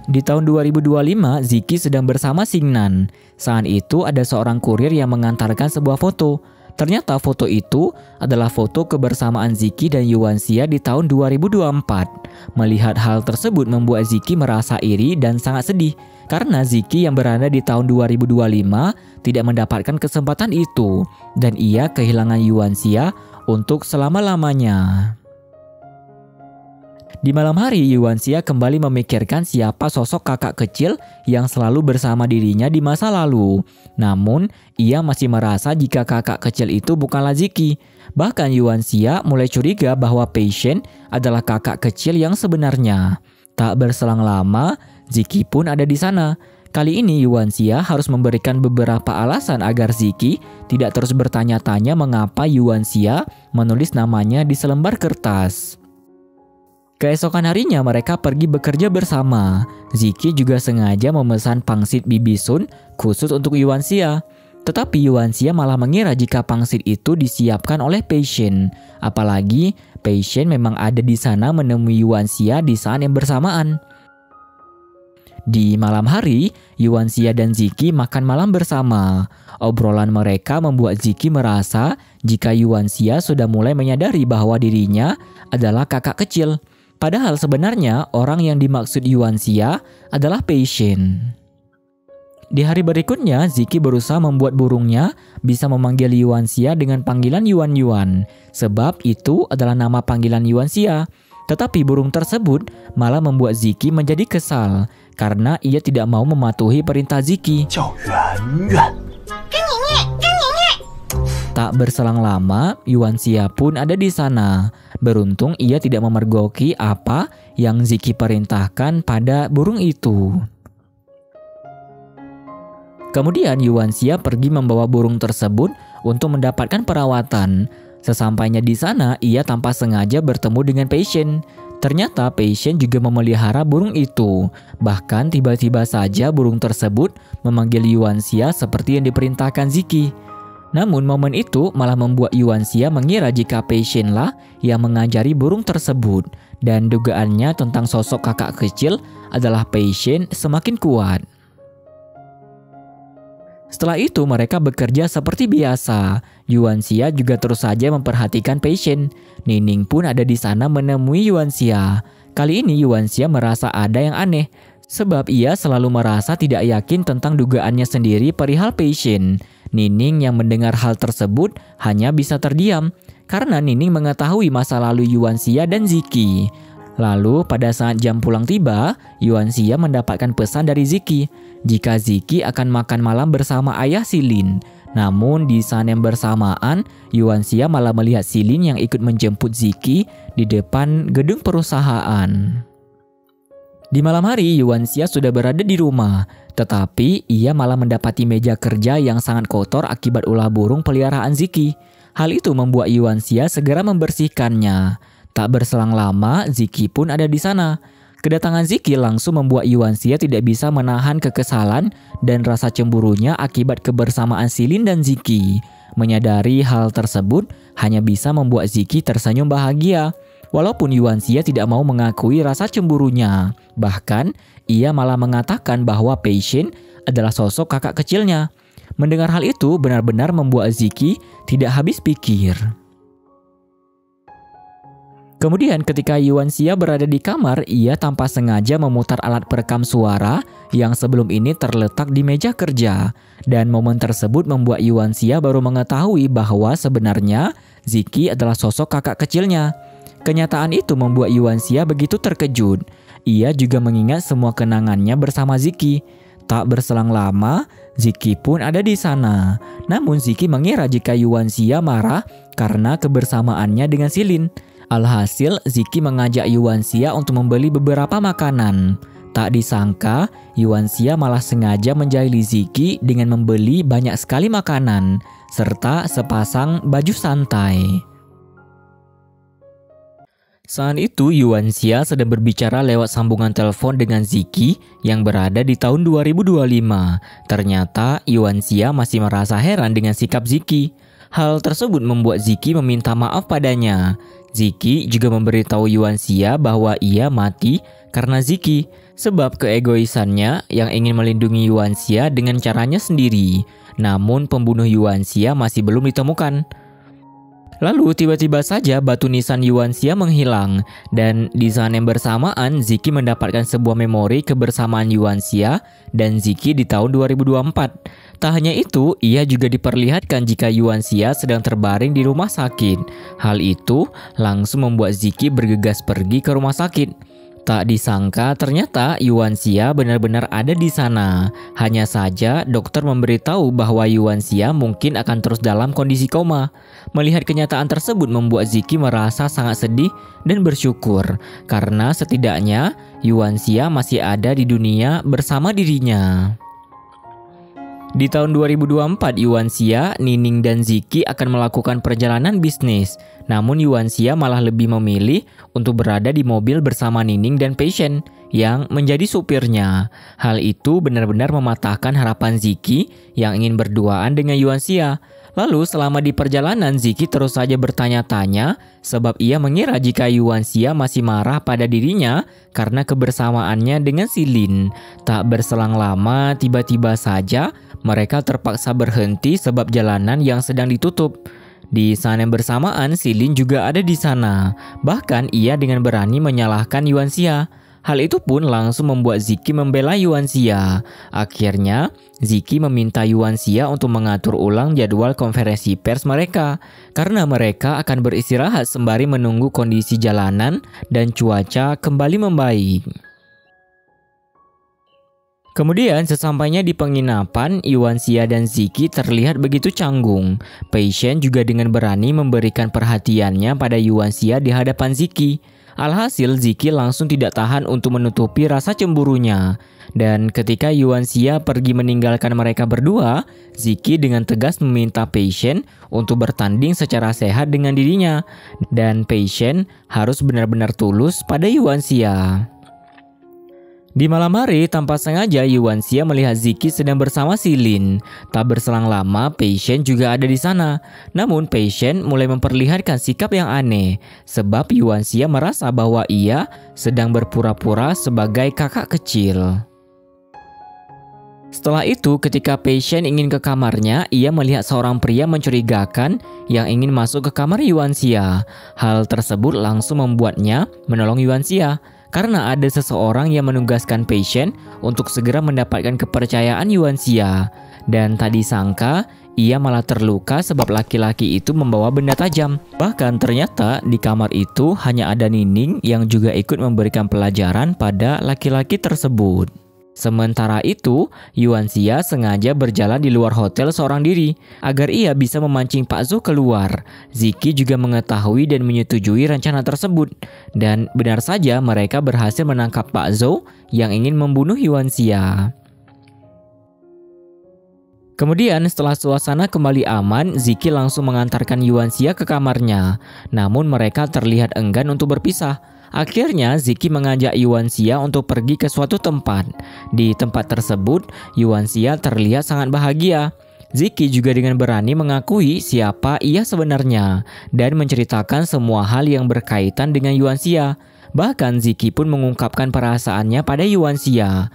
Di tahun 2025, Ziki sedang bersama Xingnan. Saat itu ada seorang kurir yang mengantarkan sebuah foto. Ternyata foto itu adalah foto kebersamaan Ziki dan Yuanxia di tahun 2024. Melihat hal tersebut membuat Ziki merasa iri dan sangat sedih. Karena Ziki yang berada di tahun 2025 tidak mendapatkan kesempatan itu. Dan ia kehilangan Yuanxia untuk selama-lamanya. Di malam hari, Yuanxia kembali memikirkan siapa sosok kakak kecil yang selalu bersama dirinya di masa lalu. Namun, ia masih merasa jika kakak kecil itu bukanlah Ziki. Bahkan Yuanxia mulai curiga bahwa Pei Shen adalah kakak kecil yang sebenarnya. Tak berselang lama, Ziki pun ada di sana. Kali ini Yuanxia harus memberikan beberapa alasan agar Ziki tidak terus bertanya-tanya mengapa Yuanxia menulis namanya di selembar kertas. Keesokan harinya mereka pergi bekerja bersama. Ziki juga sengaja memesan pangsit bibisun khusus untuk Yuanxia. Tetapi Yuanxia malah mengira jika pangsit itu disiapkan oleh Pei Shen. Apalagi Pei Shen memang ada di sana menemui Yuanxia di saat yang bersamaan. Di malam hari, Yuanxia dan Ziki makan malam bersama. Obrolan mereka membuat Ziki merasa jika Yuanxia sudah mulai menyadari bahwa dirinya adalah kakak kecil. Padahal sebenarnya orang yang dimaksud Yuanxia adalah Pei Shen. Di hari berikutnya, Ziki berusaha membuat burungnya bisa memanggil Yuanxia dengan panggilan Yuan-Yuan. Sebab itu adalah nama panggilan Yuanxia. Tetapi burung tersebut malah membuat Ziki menjadi kesal karena ia tidak mau mematuhi perintah Ziki. Tak berselang lama, Yuanxia pun ada di sana. Beruntung ia tidak memergoki apa yang Ziki perintahkan pada burung itu. Kemudian Yuanxia pergi membawa burung tersebut untuk mendapatkan perawatan. Sesampainya di sana, ia tanpa sengaja bertemu dengan Pei Shen. Ternyata Pei Shen juga memelihara burung itu. Bahkan tiba-tiba saja burung tersebut memanggil Yuanxia seperti yang diperintahkan Ziki. Namun momen itu malah membuat Yuanxia mengira jika Pei Shen lah yang mengajari burung tersebut. Dan dugaannya tentang sosok kakak kecil adalah Pei Shen semakin kuat. Setelah itu mereka bekerja seperti biasa. Yuanxia juga terus saja memperhatikan Pei Shen. Nining pun ada di sana menemui Yuanxia. Kali ini Yuanxia merasa ada yang aneh. Sebab ia selalu merasa tidak yakin tentang dugaannya sendiri perihal Pei Shen. Nining yang mendengar hal tersebut hanya bisa terdiam. Karena Nining mengetahui masa lalu Yuanxia dan Ziki. Lalu pada saat jam pulang tiba, Yuanxia mendapatkan pesan dari Ziki jika Ziki akan makan malam bersama ayah Silin. Namun di saat yang bersamaan, Yuanxia malah melihat Silin yang ikut menjemput Ziki di depan gedung perusahaan. Di malam hari, Yuanxia sudah berada di rumah, tetapi ia malah mendapati meja kerja yang sangat kotor akibat ulah burung peliharaan Ziki. Hal itu membuat Yuanxia segera membersihkannya. Tak berselang lama, Ziki pun ada di sana. Kedatangan Ziki langsung membuat Yuanxia tidak bisa menahan kekesalan dan rasa cemburunya akibat kebersamaan Silin dan Ziki. Menyadari hal tersebut hanya bisa membuat Ziki tersenyum bahagia. Walaupun Yuanxia tidak mau mengakui rasa cemburunya. Bahkan, ia malah mengatakan bahwa Pei Shen adalah sosok kakak kecilnya. Mendengar hal itu benar-benar membuat Ziki tidak habis pikir. Kemudian ketika Yuanxia berada di kamar, ia tanpa sengaja memutar alat perekam suara yang sebelum ini terletak di meja kerja. Dan momen tersebut membuat Yuanxia baru mengetahui bahwa sebenarnya Ziki adalah sosok kakak kecilnya. Kenyataan itu membuat Yuanxia begitu terkejut. Ia juga mengingat semua kenangannya bersama Ziki. Tak berselang lama, Ziki pun ada di sana. Namun Ziki mengira jika Yuanxia marah karena kebersamaannya dengan Silin. Alhasil, Ziki mengajak Yuanxia untuk membeli beberapa makanan. Tak disangka, Yuanxia malah sengaja menjahili Ziki dengan membeli banyak sekali makanan, serta sepasang baju santai. Saat itu, Yuanxia sedang berbicara lewat sambungan telepon dengan Ziki yang berada di tahun 2025. Ternyata, Yuanxia masih merasa heran dengan sikap Ziki. Hal tersebut membuat Ziki meminta maaf padanya. Ziki juga memberitahu Yuanxia bahwa ia mati karena Ziki, sebab keegoisannya yang ingin melindungi Yuanxia dengan caranya sendiri. Namun pembunuh Yuanxia masih belum ditemukan. Lalu tiba-tiba saja batu nisan Yuanxia menghilang, dan di saat yang bersamaan Ziki mendapatkan sebuah memori kebersamaan Yuanxia dan Ziki di tahun 2024. Tak hanya itu, ia juga diperlihatkan jika Yuanxia sedang terbaring di rumah sakit. Hal itu langsung membuat Ziki bergegas pergi ke rumah sakit. Tak disangka ternyata Yuanxia benar-benar ada di sana. Hanya saja dokter memberitahu bahwa Yuanxia mungkin akan terus dalam kondisi koma. Melihat kenyataan tersebut membuat Ziki merasa sangat sedih dan bersyukur karena setidaknya Yuanxia masih ada di dunia bersama dirinya. Di tahun 2024, Yuanxia, Nining, dan Ziki akan melakukan perjalanan bisnis. Namun Yuanxia malah lebih memilih untuk berada di mobil bersama Nining dan Patient yang menjadi supirnya. Hal itu benar-benar mematahkan harapan Ziki yang ingin berduaan dengan Yuanxia. Lalu selama di perjalanan Ziki terus saja bertanya-tanya sebab ia mengira jika Yuanxia masih marah pada dirinya karena kebersamaannya dengan Silin. Tak berselang lama tiba-tiba saja mereka terpaksa berhenti sebab jalanan yang sedang ditutup. Di saat yang bersamaan Silin juga ada di sana. Bahkan ia dengan berani menyalahkan Yuanxia. Hal itu pun langsung membuat Ziki membela Yuanxia. Akhirnya, Ziki meminta Yuanxia untuk mengatur ulang jadwal konferensi pers mereka karena mereka akan beristirahat sembari menunggu kondisi jalanan dan cuaca kembali membaik. Kemudian sesampainya di penginapan, Yuanxia dan Ziki terlihat begitu canggung. Patient juga dengan berani memberikan perhatiannya pada Yuanxia di hadapan Ziki. Alhasil Ziki langsung tidak tahan untuk menutupi rasa cemburunya. Dan ketika Yuanxia pergi meninggalkan mereka berdua, Ziki dengan tegas meminta Patient untuk bertanding secara sehat dengan dirinya. Dan Patient harus benar-benar tulus pada Yuanxia. Di malam hari, tanpa sengaja Yuanxia melihat Ziki sedang bersama Silin. Tak berselang lama, Patient juga ada di sana. Namun Patient mulai memperlihatkan sikap yang aneh, sebab Yuanxia merasa bahwa ia sedang berpura-pura sebagai kakak kecil. Setelah itu, ketika Patient ingin ke kamarnya, ia melihat seorang pria mencurigakan yang ingin masuk ke kamar Yuanxia. Hal tersebut langsung membuatnya menolong Yuanxia. Karena ada seseorang yang menugaskan Patient untuk segera mendapatkan kepercayaan Yuanxia. Dan tak disangka, ia malah terluka sebab laki-laki itu membawa benda tajam. Bahkan ternyata di kamar itu hanya ada Nining yang juga ikut memberikan pelajaran pada laki-laki tersebut. Sementara itu, Yuanxia sengaja berjalan di luar hotel seorang diri agar ia bisa memancing Pak Zhou keluar. Ziki juga mengetahui dan menyetujui rencana tersebut. Dan benar saja mereka berhasil menangkap Pak Zhou yang ingin membunuh Yuanxia. Kemudian setelah suasana kembali aman, Ziki langsung mengantarkan Yuanxia ke kamarnya. Namun mereka terlihat enggan untuk berpisah. Akhirnya Ziki mengajak Yuanxia untuk pergi ke suatu tempat. Di tempat tersebut, Yuanxia terlihat sangat bahagia. Ziki juga dengan berani mengakui siapa ia sebenarnya dan menceritakan semua hal yang berkaitan dengan Yuanxia. Bahkan Ziki pun mengungkapkan perasaannya pada Yuanxia.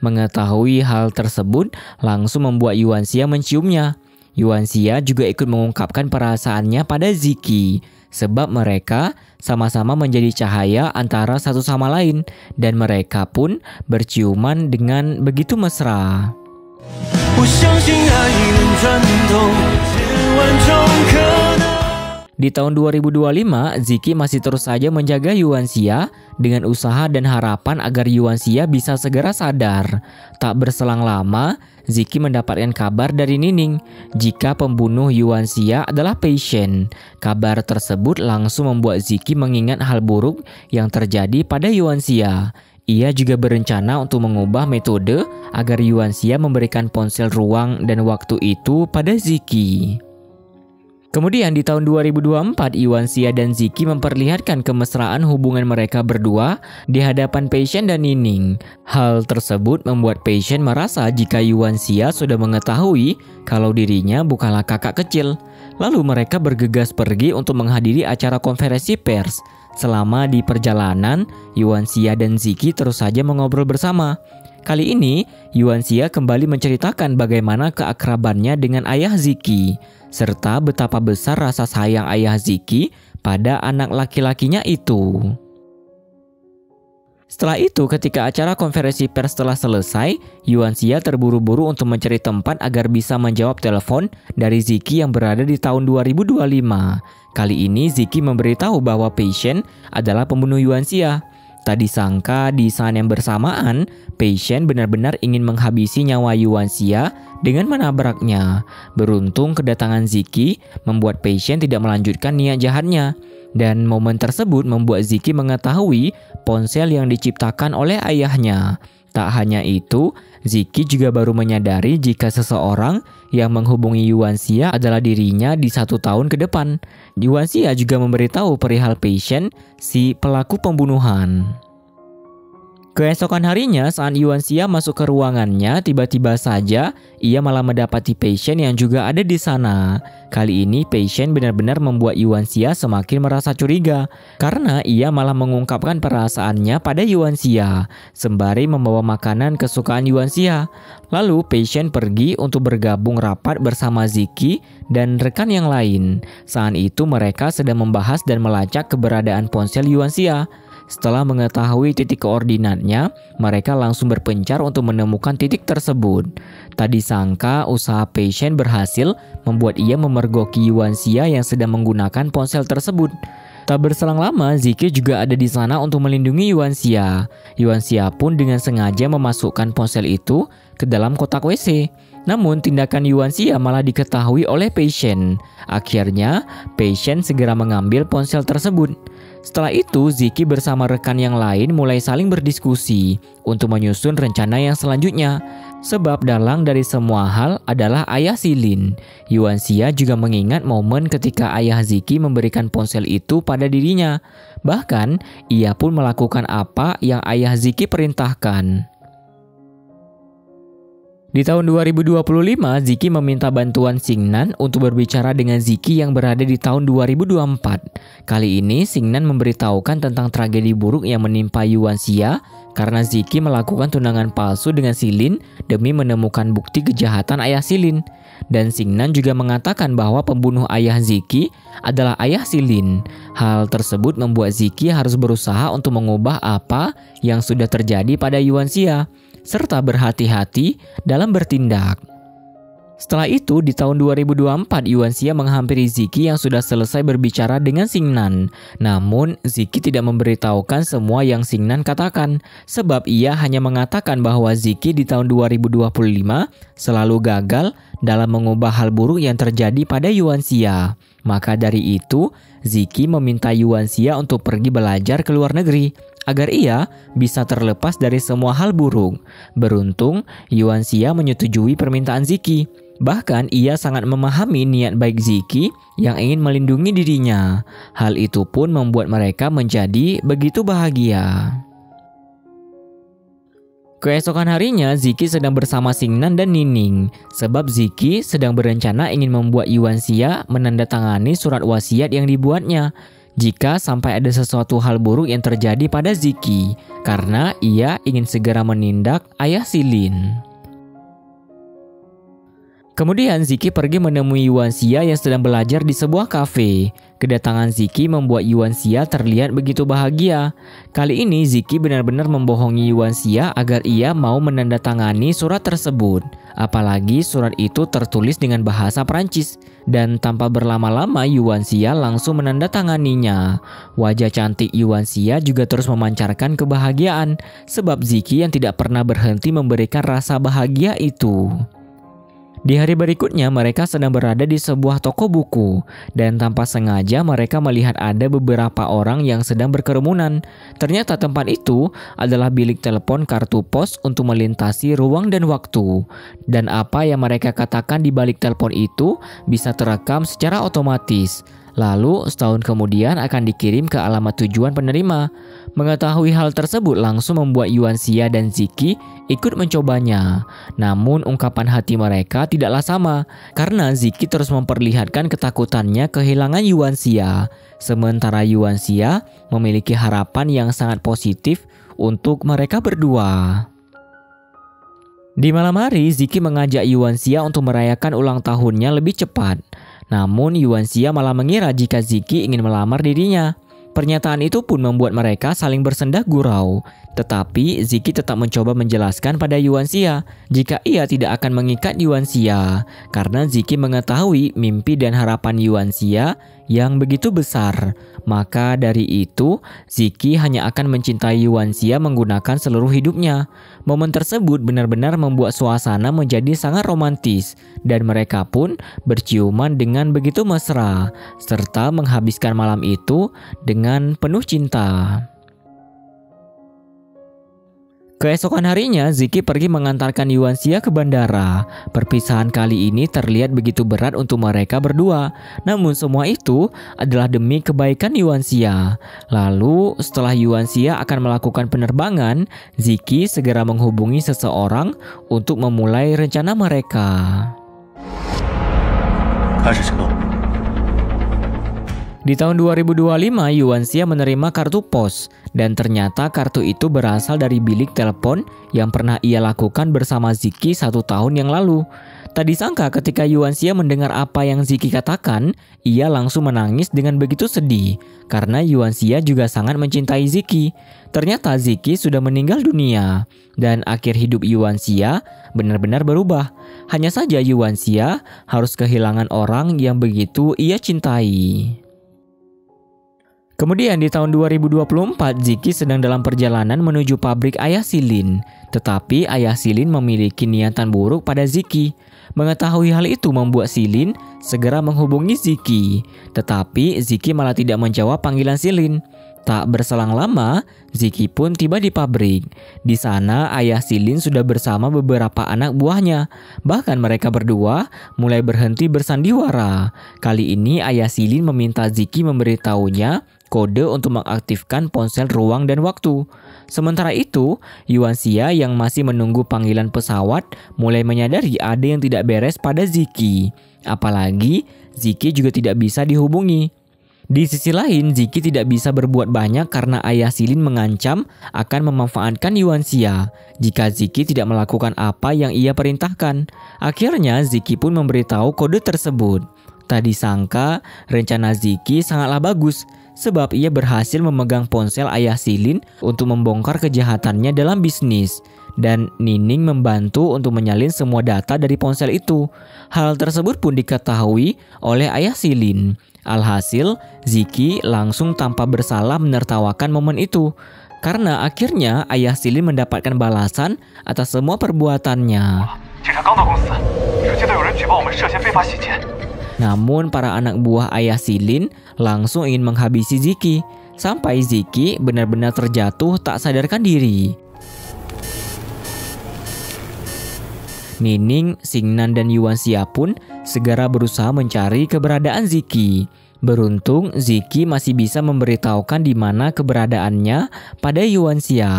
Mengetahui hal tersebut langsung membuat Yuanxia menciumnya. Yuanxia juga ikut mengungkapkan perasaannya pada Ziki, sebab mereka sama-sama menjadi cahaya antara satu sama lain, dan mereka pun berciuman dengan begitu mesra. Di tahun 2025, Ziki masih terus saja menjaga Yuanxia dengan usaha dan harapan agar Yuanxia bisa segera sadar. Tak berselang lama, Ziki mendapatkan kabar dari Nining jika pembunuh Yuanxia adalah Patient. Kabar tersebut langsung membuat Ziki mengingat hal buruk yang terjadi pada Yuanxia. Ia juga berencana untuk mengubah metode agar Yuanxia memberikan ponsel ruang dan waktu itu pada Ziki. Kemudian di tahun 2024, Yuanxia dan Ziki memperlihatkan kemesraan hubungan mereka berdua di hadapan Patient dan Nining. Hal tersebut membuat Patient merasa jika Yuanxia sudah mengetahui kalau dirinya bukanlah kakak kecil. Lalu mereka bergegas pergi untuk menghadiri acara konferensi pers. Selama di perjalanan, Yuanxia dan Ziki terus saja mengobrol bersama. Kali ini, Yuanxia kembali menceritakan bagaimana keakrabannya dengan ayah Ziki, serta betapa besar rasa sayang ayah Ziki pada anak laki-lakinya itu. Setelah itu, ketika acara konferensi pers telah selesai, Yuanxia terburu-buru untuk mencari tempat agar bisa menjawab telepon dari Ziki yang berada di tahun 2025. Kali ini Ziki memberitahu bahwa Pei Shen adalah pembunuh Yuanxia. Tak disangka di saat yang bersamaan, Pei Shen benar-benar ingin menghabisi nyawa Yuanxia dengan menabraknya. Beruntung kedatangan Ziki membuat Pei Shen tidak melanjutkan niat jahatnya. Dan momen tersebut membuat Ziki mengetahui ponsel yang diciptakan oleh ayahnya. Tak hanya itu, Ziki juga baru menyadari jika seseorang yang menghubungi Yuanxia adalah dirinya di 1 tahun ke depan. Yuanxia juga memberitahu perihal Pei Shen, si pelaku pembunuhan. Keesokan harinya saat Yuanxia masuk ke ruangannya, tiba-tiba saja ia malah mendapati Pei Shen yang juga ada di sana. Kali ini Pei Shen benar-benar membuat Yuanxia semakin merasa curiga karena ia malah mengungkapkan perasaannya pada Yuanxia sembari membawa makanan kesukaan Yuanxia. Lalu Pei Shen pergi untuk bergabung rapat bersama Ziki dan rekan yang lain. Saat itu mereka sedang membahas dan melacak keberadaan ponsel Yuanxia. Setelah mengetahui titik koordinatnya, mereka langsung berpencar untuk menemukan titik tersebut. Tak disangka usaha Pei Shen berhasil membuat ia memergoki Yuanxia yang sedang menggunakan ponsel tersebut. Tak berselang lama, Ziki juga ada di sana untuk melindungi Yuanxia. Yuanxia pun dengan sengaja memasukkan ponsel itu ke dalam kotak WC. Namun tindakan Yuanxia malah diketahui oleh Pei Shen. Akhirnya, Pei Shen segera mengambil ponsel tersebut. Setelah itu, Ziki bersama rekan yang lain mulai saling berdiskusi untuk menyusun rencana yang selanjutnya. Sebab dalang dari semua hal adalah ayah Silin. Yuanxia juga mengingat momen ketika ayah Ziki memberikan ponsel itu pada dirinya. Bahkan, ia pun melakukan apa yang ayah Ziki perintahkan. Di tahun 2025, Ziki meminta bantuan Xingnan untuk berbicara dengan Ziki yang berada di tahun 2024. Kali ini, Xingnan memberitahukan tentang tragedi buruk yang menimpa Yuanxia karena Ziki melakukan tunangan palsu dengan Silin demi menemukan bukti kejahatan ayah Silin. Dan Xingnan juga mengatakan bahwa pembunuh ayah Ziki adalah ayah Silin. Hal tersebut membuat Ziki harus berusaha untuk mengubah apa yang sudah terjadi pada Yuanxia, serta berhati-hati dalam bertindak. Setelah itu, di tahun 2024, Yuanxia menghampiri Ziki yang sudah selesai berbicara dengan Xingnan. Namun, Ziki tidak memberitahukan semua yang Xingnan katakan, sebab ia hanya mengatakan bahwa Ziki di tahun 2025 selalu gagal dalam mengubah hal buruk yang terjadi pada Yuanxia. Maka dari itu, Ziki meminta Yuanxia untuk pergi belajar ke luar negeri agar ia bisa terlepas dari semua hal buruk. Beruntung, Yuanxia menyetujui permintaan Ziki. Bahkan ia sangat memahami niat baik Ziki yang ingin melindungi dirinya. Hal itu pun membuat mereka menjadi begitu bahagia. Keesokan harinya, Ziki sedang bersama Xingnan dan Nining. Sebab Ziki sedang berencana ingin membuat Yuanxia menandatangani surat wasiat yang dibuatnya jika sampai ada sesuatu hal buruk yang terjadi pada Ziki, karena ia ingin segera menindak ayah Silin. Kemudian Ziki pergi menemui Yuanxia yang sedang belajar di sebuah kafe. Kedatangan Ziki membuat Yuanxia terlihat begitu bahagia. Kali ini Ziki benar-benar membohongi Yuanxia agar ia mau menandatangani surat tersebut. Apalagi surat itu tertulis dengan bahasa Prancis. Dan tanpa berlama-lama Yuanxia langsung menandatanganinya. Wajah cantik Yuanxia juga terus memancarkan kebahagiaan, sebab Ziki yang tidak pernah berhenti memberikan rasa bahagia itu. Di hari berikutnya mereka sedang berada di sebuah toko buku dan tanpa sengaja mereka melihat ada beberapa orang yang sedang berkerumunan. Ternyata tempat itu adalah bilik telepon kartu pos untuk melintasi ruang dan waktu. Dan apa yang mereka katakan di balik telepon itu bisa terekam secara otomatis. Lalu setahun kemudian akan dikirim ke alamat tujuan penerima. Mengetahui hal tersebut langsung membuat Yuan Xia dan Ziki ikut mencobanya. Namun ungkapan hati mereka tidaklah sama, karena Ziki terus memperlihatkan ketakutannya kehilangan Yuan Xia. Sementara Yuan Xia memiliki harapan yang sangat positif untuk mereka berdua. Di malam hari, Ziki mengajak Yuan Xia untuk merayakan ulang tahunnya lebih cepat. Namun Yuan Xia malah mengira jika Ziki ingin melamar dirinya. Pernyataan itu pun membuat mereka saling bersendah gurau. Tetapi Ziki tetap mencoba menjelaskan pada Yuan Xia jika ia tidak akan mengikat Yuan Xia, karena Ziki mengetahui mimpi dan harapan Yuan Xia yang begitu besar. Maka dari itu, Ziki hanya akan mencintai Yuan Xia menggunakan seluruh hidupnya. Momen tersebut benar-benar membuat suasana menjadi sangat romantis, dan mereka pun berciuman dengan begitu mesra, serta menghabiskan malam itu dengan penuh cinta. Keesokan harinya, Ziki pergi mengantarkan Yuan Xia ke bandara. Perpisahan kali ini terlihat begitu berat untuk mereka berdua. Namun semua itu adalah demi kebaikan Yuan Xia. Lalu setelah Yuan Xia akan melakukan penerbangan, Ziki segera menghubungi seseorang untuk memulai rencana mereka. Di tahun 2025, Yuan Xia menerima kartu pos, dan ternyata kartu itu berasal dari bilik telepon yang pernah ia lakukan bersama Ziki 1 tahun yang lalu. Tak disangka ketika Yuan Xia mendengar apa yang Ziki katakan, ia langsung menangis dengan begitu sedih, karena Yuan Xia juga sangat mencintai Ziki. Ternyata Ziki sudah meninggal dunia, dan akhir hidup Yuan Xia benar-benar berubah. Hanya saja Yuan Xia harus kehilangan orang yang begitu ia cintai. Kemudian di tahun 2024, Ziki sedang dalam perjalanan menuju pabrik ayah Silin. Tetapi ayah Silin memiliki niatan buruk pada Ziki. Mengetahui hal itu membuat Silin segera menghubungi Ziki. Tetapi Ziki malah tidak menjawab panggilan Silin. Tak berselang lama, Ziki pun tiba di pabrik. Di sana ayah Silin sudah bersama beberapa anak buahnya. Bahkan mereka berdua mulai berhenti bersandiwara. Kali ini ayah Silin meminta Ziki memberitahunya kode untuk mengaktifkan ponsel ruang dan waktu. Sementara itu, Yuan Xia yang masih menunggu panggilan pesawat mulai menyadari ada yang tidak beres pada Ziki. Apalagi Ziki juga tidak bisa dihubungi. Di sisi lain, Ziki tidak bisa berbuat banyak karena ayah Silin mengancam akan memanfaatkan Yuan Xia jika Ziki tidak melakukan apa yang ia perintahkan. Akhirnya Ziki pun memberitahu kode tersebut. Tak disangka rencana Ziki sangatlah bagus, sebab ia berhasil memegang ponsel ayah Silin untuk membongkar kejahatannya dalam bisnis. Dan Nining membantu untuk menyalin semua data dari ponsel itu. Hal tersebut pun diketahui oleh ayah Silin. Alhasil, Ziki langsung tanpa bersalah menertawakan momen itu, karena akhirnya ayah Silin mendapatkan balasan atas semua perbuatannya. Namun para anak buah ayah Silin langsung ingin menghabisi Ziki, sampai Ziki benar-benar terjatuh tak sadarkan diri. Nining, Xingnan, dan Yuan Xia pun segera berusaha mencari keberadaan Ziki. Beruntung Ziki masih bisa memberitahukan di mana keberadaannya pada Yuan Xia.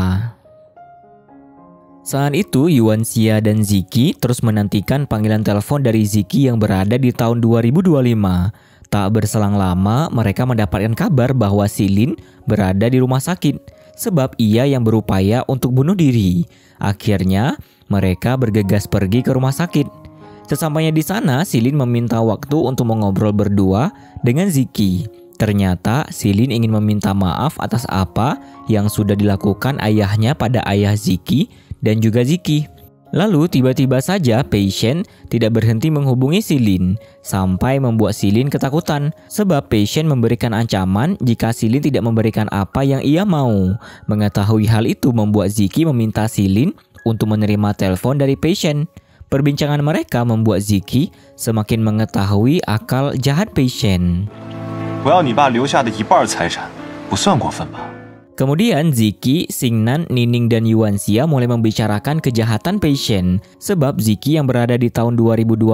Saat itu Yuan Xia dan Ziki terus menantikan panggilan telepon dari Ziki yang berada di tahun 2025. Tak berselang lama mereka mendapatkan kabar bahwa Silin berada di rumah sakit sebab ia yang berupaya untuk bunuh diri. Akhirnya mereka bergegas pergi ke rumah sakit. Sesampainya di sana, Silin meminta waktu untuk mengobrol berdua dengan Ziki. Ternyata Silin ingin meminta maaf atas apa yang sudah dilakukan ayahnya pada ayah Ziki dan juga Ziki. Lalu tiba-tiba saja Patient tidak berhenti menghubungi Silin, sampai membuat Silin ketakutan sebab Patient memberikan ancaman jika Silin tidak memberikan apa yang ia mau. Mengetahui hal itu membuat Ziki meminta Silin untuk menerima telepon dari Patient. Perbincangan mereka membuat Ziki semakin mengetahui akal jahat Patient. Kemudian Ziki, Xingnan, Nining, dan Yuanxia mulai membicarakan kejahatan passion. Sebab Ziki yang berada di tahun 2025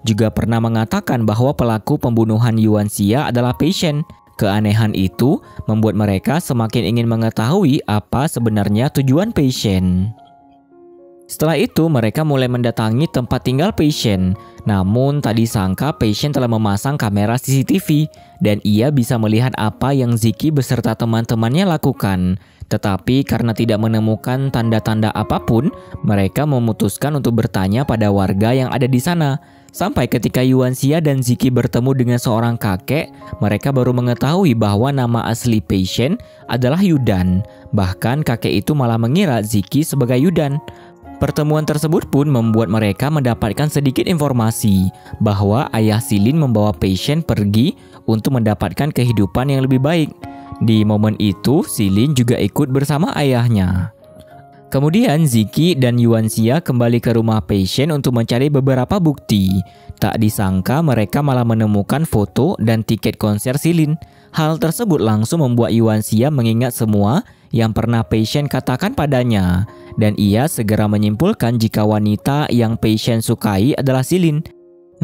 juga pernah mengatakan bahwa pelaku pembunuhan Yuanxia adalah passion. Keanehan itu membuat mereka semakin ingin mengetahui apa sebenarnya tujuan passion. Setelah itu mereka mulai mendatangi tempat tinggal passion. Namun tak disangka passion telah memasang kamera CCTV dan ia bisa melihat apa yang Ziki beserta teman-temannya lakukan. Tetapi karena tidak menemukan tanda-tanda apapun, mereka memutuskan untuk bertanya pada warga yang ada di sana. Sampai ketika Yuanxia dan Ziki bertemu dengan seorang kakek, mereka baru mengetahui bahwa nama asli passion adalah Yudan. Bahkan kakek itu malah mengira Ziki sebagai Yudan. Pertemuan tersebut pun membuat mereka mendapatkan sedikit informasi bahwa ayah Xilin membawa passion pergi untuk mendapatkan kehidupan yang lebih baik. Di momen itu, Xilin juga ikut bersama ayahnya. Kemudian Ziki dan Yuanxia kembali ke rumah passion untuk mencari beberapa bukti. Tak disangka mereka malah menemukan foto dan tiket konser Xilin. Hal tersebut langsung membuat Yuanxia mengingat semua yang pernah passion katakan padanya. Dan ia segera menyimpulkan jika wanita yang passion sukai adalah Xilin.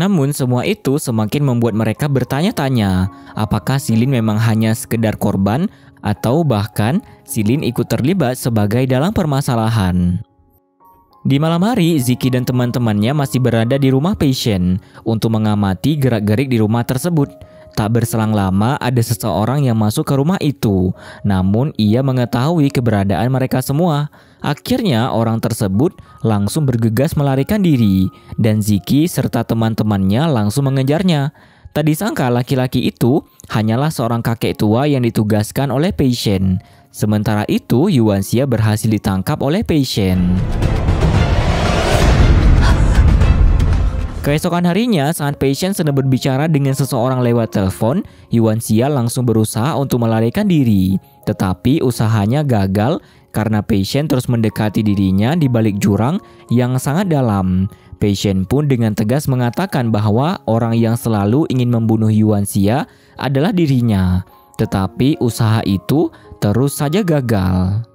Namun semua itu semakin membuat mereka bertanya-tanya, apakah Xilin memang hanya sekedar korban atau bahkan Xilin ikut terlibat sebagai dalam permasalahan. Di malam hari, Ziki dan teman-temannya masih berada di rumah passion untuk mengamati gerak-gerik di rumah tersebut. Tak berselang lama ada seseorang yang masuk ke rumah itu, namun ia mengetahui keberadaan mereka semua. Akhirnya orang tersebut langsung bergegas melarikan diri dan Ziki serta teman-temannya langsung mengejarnya. Tak disangka laki-laki itu hanyalah seorang kakek tua yang ditugaskan oleh passion. Sementara itu Yuanxia berhasil ditangkap oleh passion. Keesokan harinya, saat passion sedang berbicara dengan seseorang lewat telepon, Yuanxia langsung berusaha untuk melarikan diri. Tetapi usahanya gagal karena passion terus mendekati dirinya di balik jurang yang sangat dalam. Passion pun dengan tegas mengatakan bahwa orang yang selalu ingin membunuh Yuanxia adalah dirinya. Tetapi usaha itu terus saja gagal.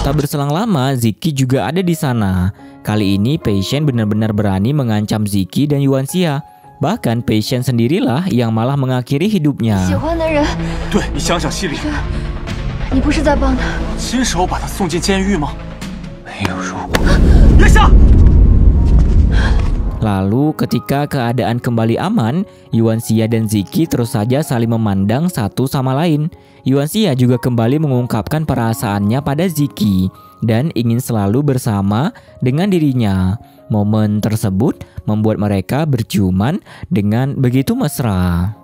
Tak berselang lama, Ziki juga ada di sana. Kali ini passion benar-benar berani mengancam Ziki dan Yuanxia. Bahkan passion sendirilah yang malah mengakhiri hidupnya. Lalu ketika keadaan kembali aman, Yuanxia dan Ziki terus saja saling memandang satu sama lain. Yuanxia juga kembali mengungkapkan perasaannya pada Ziki dan ingin selalu bersama dengan dirinya. Momen tersebut membuat mereka berciuman dengan begitu mesra.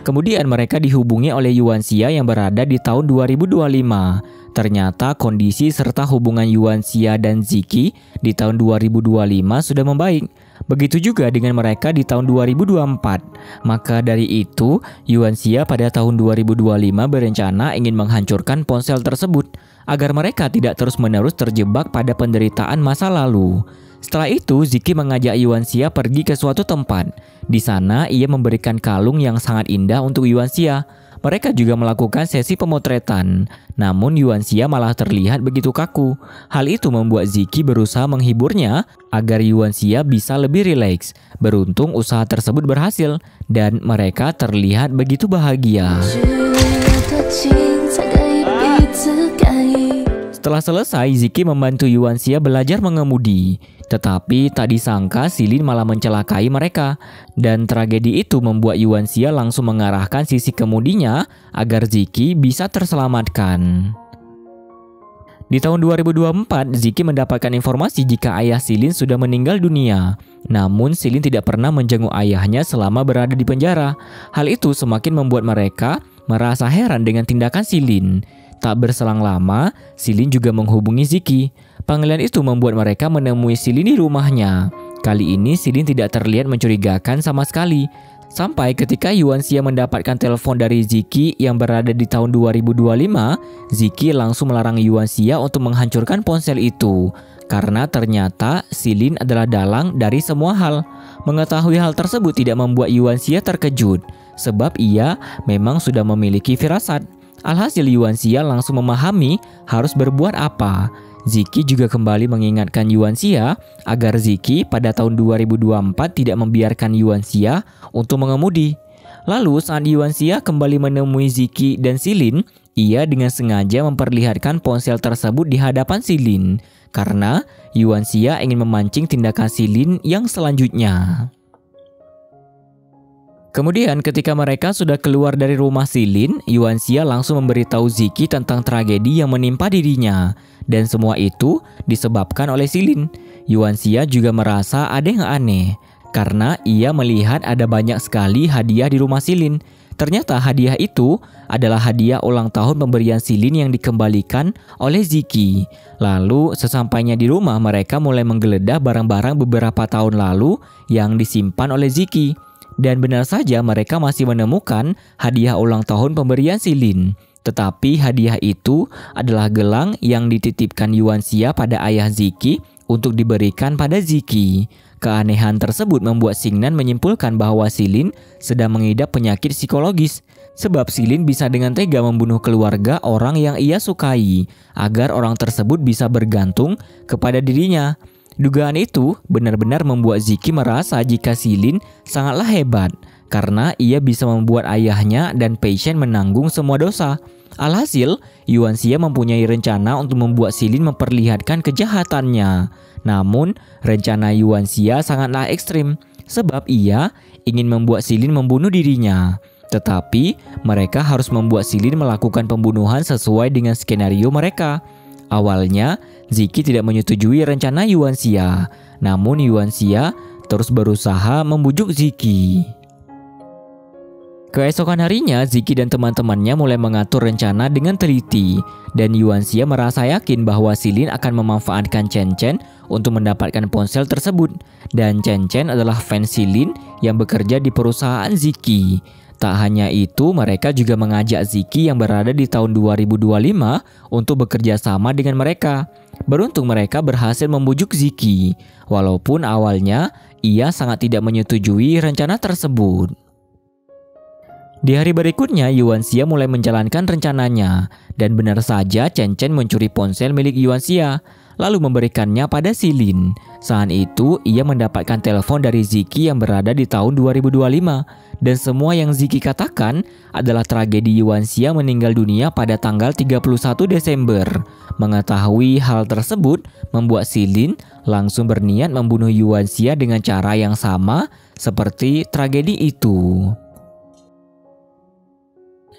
Kemudian mereka dihubungi oleh Yuanxia yang berada di tahun 2025. Ternyata kondisi serta hubungan Yuanxia dan Ziki di tahun 2025 sudah membaik. Begitu juga dengan mereka di tahun 2024. Maka dari itu, Yuanxia pada tahun 2025 berencana ingin menghancurkan ponsel tersebut agar mereka tidak terus-menerus terjebak pada penderitaan masa lalu. Setelah itu, Ziki mengajak Yuanxia pergi ke suatu tempat. Di sana, ia memberikan kalung yang sangat indah untuk Yuanxia. Mereka juga melakukan sesi pemotretan. Namun Yuanxia malah terlihat begitu kaku. Hal itu membuat Ziki berusaha menghiburnya agar Yuanxia bisa lebih rileks. Beruntung usaha tersebut berhasil dan mereka terlihat begitu bahagia. Setelah selesai, Ziki membantu Yuanxia belajar mengemudi. Tetapi tak disangka Xilin malah mencelakai mereka. Dan tragedi itu membuat Yuanxia langsung mengarahkan sisi kemudinya agar Ziki bisa terselamatkan. Di tahun 2024, Ziki mendapatkan informasi jika ayah Xilin sudah meninggal dunia. Namun Xilin tidak pernah menjenguk ayahnya selama berada di penjara. Hal itu semakin membuat mereka merasa heran dengan tindakan Xilin. Tak berselang lama, Xilin juga menghubungi Ziki. Panggilan itu membuat mereka menemui Xilin di rumahnya. Kali ini Xilin tidak terlihat mencurigakan sama sekali. Sampai ketika Yuanxia mendapatkan telepon dari Ziki yang berada di tahun 2025, Ziki langsung melarang Yuanxia untuk menghancurkan ponsel itu. karena ternyata Silin adalah dalang dari semua hal. Mengetahui hal tersebut tidak membuat Yuan Xia terkejut, sebab ia memang sudah memiliki firasat. Alhasil Yuan Xia langsung memahami harus berbuat apa. Ziki juga kembali mengingatkan Yuan Xia agar Ziki pada tahun 2024 tidak membiarkan Yuan Xia untuk mengemudi. Lalu saat Yuan Xia kembali menemui Ziki dan Silin, ia dengan sengaja memperlihatkan ponsel tersebut di hadapan Silin, karena Yuan Xia ingin memancing tindakan Silin yang selanjutnya. Kemudian ketika mereka sudah keluar dari rumah Silin, Yuan Xia langsung memberitahu Ziki tentang tragedi yang menimpa dirinya. Dan semua itu disebabkan oleh Silin. Yuan Xia juga merasa ada yang aneh, karena ia melihat ada banyak sekali hadiah di rumah Silin. Ternyata hadiah itu adalah hadiah ulang tahun pemberian Silin yang dikembalikan oleh Ziki. Lalu sesampainya di rumah mereka mulai menggeledah barang-barang beberapa tahun lalu yang disimpan oleh Ziki. Dan benar saja mereka masih menemukan hadiah ulang tahun pemberian Silin. Tetapi hadiah itu adalah gelang yang dititipkan Yuan Xia pada ayah Ziki untuk diberikan pada Ziki. Keanehan tersebut membuat Xingnan menyimpulkan bahwa Silin sedang mengidap penyakit psikologis. Sebab Silin bisa dengan tega membunuh keluarga orang yang ia sukai, agar orang tersebut bisa bergantung kepada dirinya. Dugaan itu benar-benar membuat Ziki merasa jika Silin sangatlah hebat, karena ia bisa membuat ayahnya dan Pei Shen menanggung semua dosa. Alhasil, Yuan Xia mempunyai rencana untuk membuat Silin memperlihatkan kejahatannya. Namun, rencana Yuan Xia sangatlah ekstrim, sebab ia ingin membuat Silin membunuh dirinya. Tetapi, mereka harus membuat Silin melakukan pembunuhan sesuai dengan skenario mereka. Awalnya, Ziki tidak menyetujui rencana Yuan Xia, namun Yuan Xia terus berusaha membujuk Ziki. Keesokan harinya, Ziki dan teman-temannya mulai mengatur rencana dengan teliti, dan Yuan Xia merasa yakin bahwa Silin akan memanfaatkan Chen Chen untuk mendapatkan ponsel tersebut, dan Chen Chen adalah fans Silin yang bekerja di perusahaan Ziki. Tak hanya itu, mereka juga mengajak Ziki yang berada di tahun 2025 untuk bekerja sama dengan mereka. Beruntung mereka berhasil membujuk Ziki, walaupun awalnya ia sangat tidak menyetujui rencana tersebut. Di hari berikutnya, Yuan Xia mulai menjalankan rencananya, dan benar saja Chen Chen mencuri ponsel milik Yuan Xia, lalu memberikannya pada Silin. Saat itu, ia mendapatkan telepon dari Ziki yang berada di tahun 2025. Dan semua yang Ziki katakan adalah tragedi Yuan Xia meninggal dunia pada tanggal 31 Desember. Mengetahui hal tersebut membuat Silin langsung berniat membunuh Yuan Xia dengan cara yang sama seperti tragedi itu.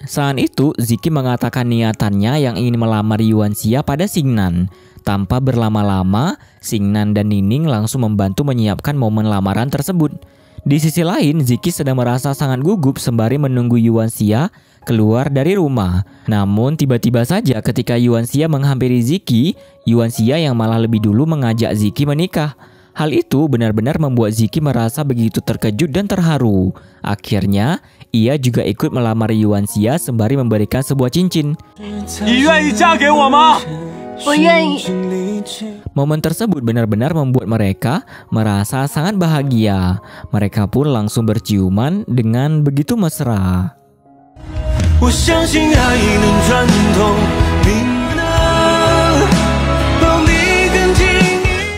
Saat itu, Ziki mengatakan niatannya yang ingin melamar Yuan Xia pada Xingnan. Tanpa berlama-lama, Xingnan dan Nining langsung membantu menyiapkan momen lamaran tersebut. Di sisi lain, Ziki sedang merasa sangat gugup sembari menunggu Yuan Xia keluar dari rumah. Namun tiba-tiba saja ketika Yuan Xia menghampiri Ziki, Yuan Xia yang malah lebih dulu mengajak Ziki menikah. Hal itu benar-benar membuat Ziki merasa begitu terkejut dan terharu. Akhirnya, ia juga ikut melamar Yuan Xia sembari memberikan sebuah cincin. Momen tersebut benar-benar membuat mereka merasa sangat bahagia. Mereka pun langsung berciuman dengan begitu mesra.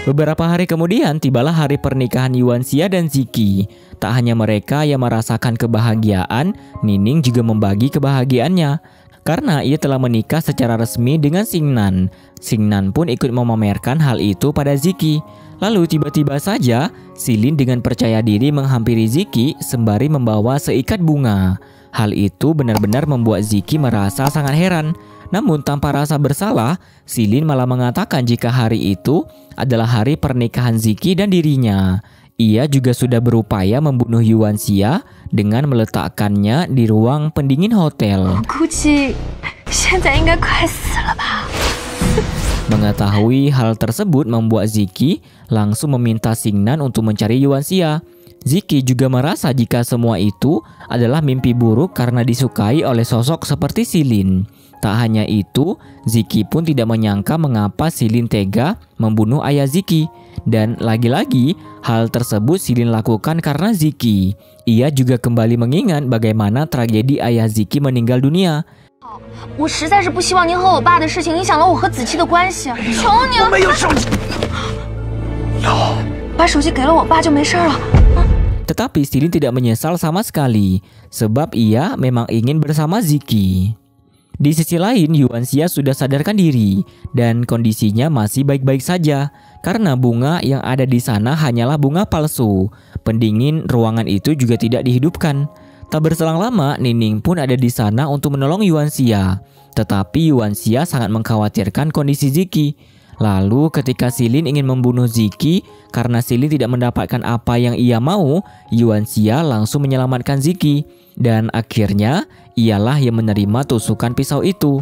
Beberapa hari kemudian tibalah hari pernikahan Yuan Xia dan Ziki. Tak hanya mereka yang merasakan kebahagiaan, Nining juga membagi kebahagiaannya. Karena ia telah menikah secara resmi dengan Xingnan. Xingnan pun ikut memamerkan hal itu pada Ziki. Lalu tiba-tiba saja, Silin dengan percaya diri menghampiri Ziki sembari membawa seikat bunga. Hal itu benar-benar membuat Ziki merasa sangat heran. Namun tanpa rasa bersalah, Silin malah mengatakan jika hari itu adalah hari pernikahan Ziki dan dirinya. Ia juga sudah berupaya membunuh Yuan Xia dengan meletakkannya di ruang pendingin hotel. Mengetahui hal tersebut membuat Ziki langsung meminta Xingnan untuk mencari Yuan Xia. Ziki juga merasa jika semua itu adalah mimpi buruk karena disukai oleh sosok seperti Silin. Tak hanya itu, Ziki pun tidak menyangka mengapa Silin tega membunuh ayah Ziki. Dan lagi-lagi, hal tersebut Silin lakukan karena Ziki. Ia juga kembali mengingat bagaimana tragedi ayah Ziki meninggal dunia. 我实在是不希望您和我爸的事情影响了我和子期的关系，求您！我没有手机，有，把手机给了我爸就没事了。 Tetapi Silin tidak menyesal sama sekali, sebab ia memang ingin bersama Ziki. Di sisi lain, Yuanxia sudah sadarkan diri dan kondisinya masih baik-baik saja karena bunga yang ada di sana hanyalah bunga palsu. Pendingin ruangan itu juga tidak dihidupkan. Tak berselang lama, Nining pun ada di sana untuk menolong Yuanxia. Tetapi Yuanxia sangat mengkhawatirkan kondisi Ziki. Lalu ketika Silin ingin membunuh Ziki karena Silin tidak mendapatkan apa yang ia mau, Yuanxia langsung menyelamatkan Ziki. Dan akhirnya ialah yang menerima tusukan pisau itu.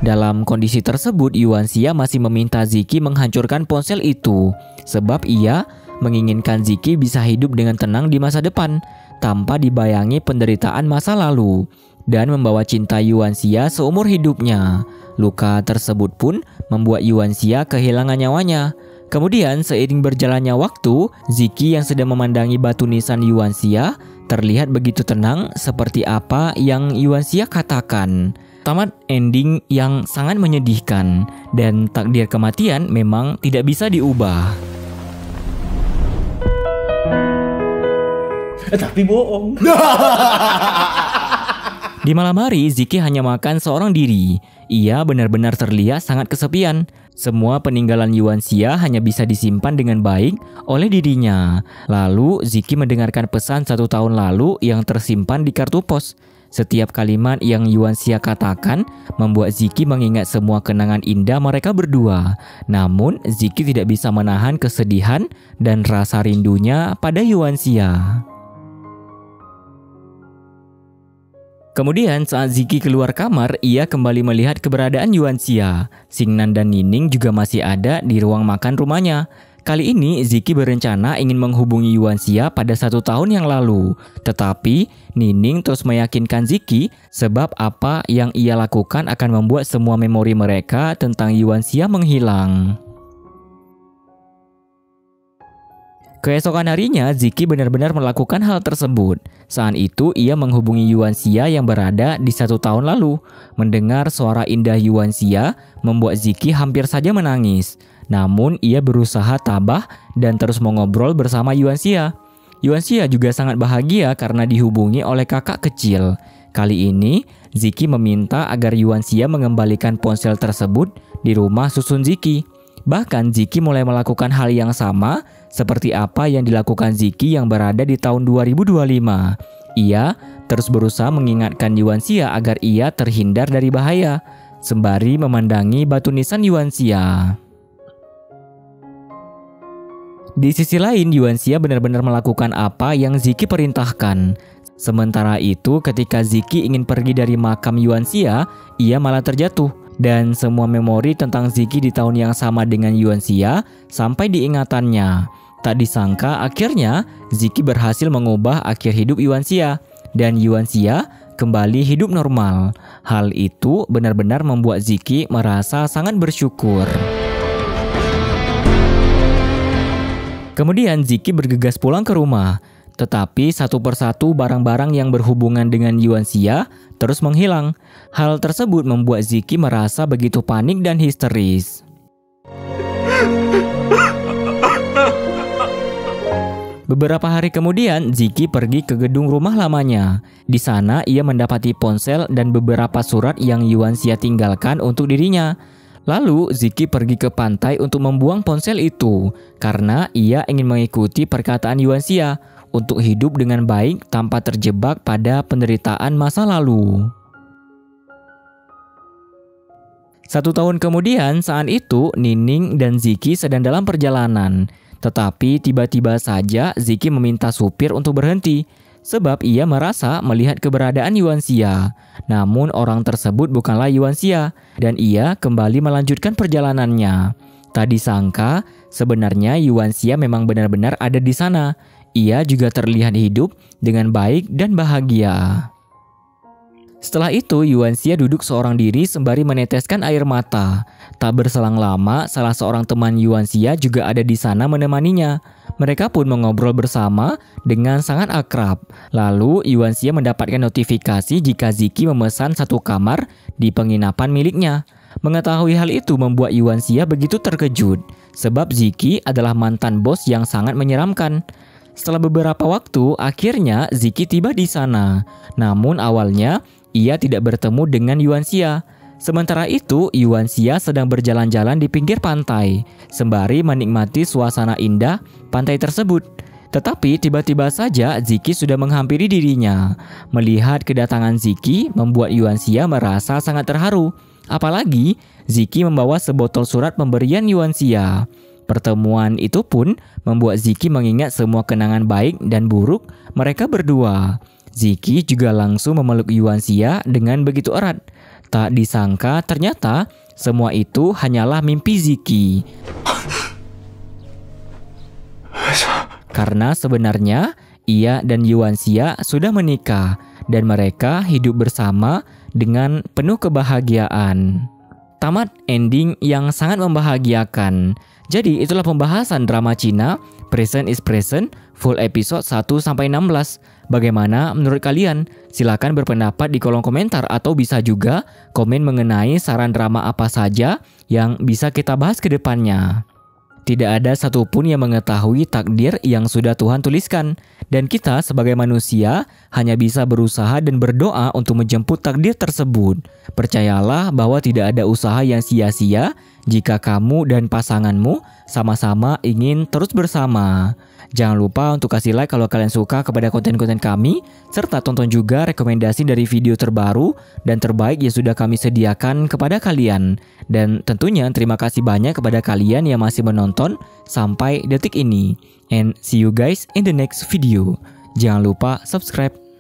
Dalam kondisi tersebut, Yuanxia masih meminta Ziki menghancurkan ponsel itu. Sebab ia menginginkan Ziki bisa hidup dengan tenang di masa depan tanpa dibayangi penderitaan masa lalu. Dan membawa cinta Yuanxia seumur hidupnya. Luka tersebut pun membuat Yuanxia kehilangan nyawanya. Kemudian seiring berjalannya waktu, Ziki yang sedang memandangi batu nisan Yuanxia terlihat begitu tenang seperti apa yang Yuanxia katakan. Tamat ending yang sangat menyedihkan dan takdir kematian memang tidak bisa diubah. Tapi bohong. Di malam hari, Ziki hanya makan seorang diri. Ia benar-benar terlihat sangat kesepian. Semua peninggalan Yuanxia hanya bisa disimpan dengan baik oleh dirinya. Lalu, Ziki mendengarkan pesan 1 tahun lalu yang tersimpan di kartu pos. Setiap kalimat yang Yuanxia katakan membuat Ziki mengingat semua kenangan indah mereka berdua. Namun, Ziki tidak bisa menahan kesedihan dan rasa rindunya pada Yuanxia. Kemudian saat Ziki keluar kamar, ia kembali melihat keberadaan Yuanxia. Xingnan dan Nining juga masih ada di ruang makan rumahnya. Kali ini Ziki berencana ingin menghubungi Yuanxia pada 1 tahun yang lalu. Tetapi Nining terus meyakinkan Ziki sebab apa yang ia lakukan akan membuat semua memori mereka tentang Yuanxia menghilang. Keesokan harinya, Ziki benar-benar melakukan hal tersebut. Saat itu, ia menghubungi Yuanxia yang berada di 1 tahun lalu. Mendengar suara indah Yuanxia membuat Ziki hampir saja menangis. Namun, ia berusaha tabah dan terus mengobrol bersama Yuanxia. Yuanxia juga sangat bahagia karena dihubungi oleh kakak kecil. Kali ini, Ziki meminta agar Yuanxia mengembalikan ponsel tersebut di rumah susun Ziki. Bahkan Ziki mulai melakukan hal yang sama seperti apa yang dilakukan Ziki yang berada di tahun 2025. Ia terus berusaha mengingatkan Yuanxia agar ia terhindar dari bahaya, sembari memandangi batu nisan Yuanxia. Di sisi lain, Yuanxia benar-benar melakukan apa yang Ziki perintahkan. Sementara itu, ketika Ziki ingin pergi dari makam Yuanxia, ia malah terjatuh. Dan semua memori tentang Ziki di tahun yang sama dengan Yuanxia sampai diingatannya. Tak disangka akhirnya Ziki berhasil mengubah akhir hidup Yuanxia. Dan Yuanxia kembali hidup normal. Hal itu benar-benar membuat Ziki merasa sangat bersyukur. Kemudian Ziki bergegas pulang ke rumah. Tetapi satu persatu barang-barang yang berhubungan dengan Yuanxia terus menghilang. Hal tersebut membuat Ziki merasa begitu panik dan histeris. Beberapa hari kemudian, Ziki pergi ke gedung rumah lamanya. Di sana ia mendapati ponsel dan beberapa surat yang Yuanxia tinggalkan untuk dirinya. Lalu Ziki pergi ke pantai untuk membuang ponsel itu karena ia ingin mengikuti perkataan Yuanxia untuk hidup dengan baik tanpa terjebak pada penderitaan masa lalu. 1 tahun kemudian, saat itu Nining dan Ziki sedang dalam perjalanan. Tetapi tiba-tiba saja Ziki meminta supir untuk berhenti sebab ia merasa melihat keberadaan Yuanxia. Namun orang tersebut bukanlah Yuanxia dan ia kembali melanjutkan perjalanannya. Tak disangka sebenarnya Yuanxia memang benar-benar ada di sana. ia juga terlihat hidup dengan baik dan bahagia. Setelah itu, Yuanxia duduk seorang diri sembari meneteskan air mata. Tak berselang lama, salah seorang teman Yuanxia juga ada di sana menemaninya. Mereka pun mengobrol bersama dengan sangat akrab. Lalu, Yuanxia mendapatkan notifikasi jika Ziki memesan satu kamar di penginapan miliknya. Mengetahui hal itu membuat Yuanxia begitu terkejut, sebab Ziki adalah mantan bos yang sangat menyeramkan. Setelah beberapa waktu, akhirnya Ziki tiba di sana. Namun awalnya, ia tidak bertemu dengan Yuanxia. Sementara itu, Yuanxia sedang berjalan-jalan di pinggir pantai, sembari menikmati suasana indah pantai tersebut. Tetapi tiba-tiba saja Ziki sudah menghampiri dirinya. Melihat kedatangan Ziki membuat Yuanxia merasa sangat terharu. Apalagi Ziki membawa sebotol surat pemberian Yuanxia. Pertemuan itu pun membuat Ziki mengingat semua kenangan baik dan buruk mereka berdua. Ziki juga langsung memeluk Yuanxia dengan begitu erat. Tak disangka ternyata semua itu hanyalah mimpi Ziki. Karena sebenarnya ia dan Yuanxia sudah menikah dan mereka hidup bersama dengan penuh kebahagiaan. Tamat ending yang sangat membahagiakan. Jadi itulah pembahasan drama Cina Present is Present full episode 1-16. Bagaimana menurut kalian? Silakan berpendapat di kolom komentar atau bisa juga komen mengenai saran drama apa saja yang bisa kita bahas ke depannya. Tidak ada satupun yang mengetahui takdir yang sudah Tuhan tuliskan. Dan kita sebagai manusia hanya bisa berusaha dan berdoa untuk menjemput takdir tersebut. Percayalah bahwa tidak ada usaha yang sia-sia jika kamu dan pasanganmu sama-sama ingin terus bersama. Jangan lupa untuk kasih like kalau kalian suka kepada konten-konten kami, serta tonton juga rekomendasi dari video terbaru dan terbaik yang sudah kami sediakan kepada kalian. Dan tentunya terima kasih banyak kepada kalian yang masih menonton sampai detik ini. And see you guys in the next video. Jangan lupa subscribe.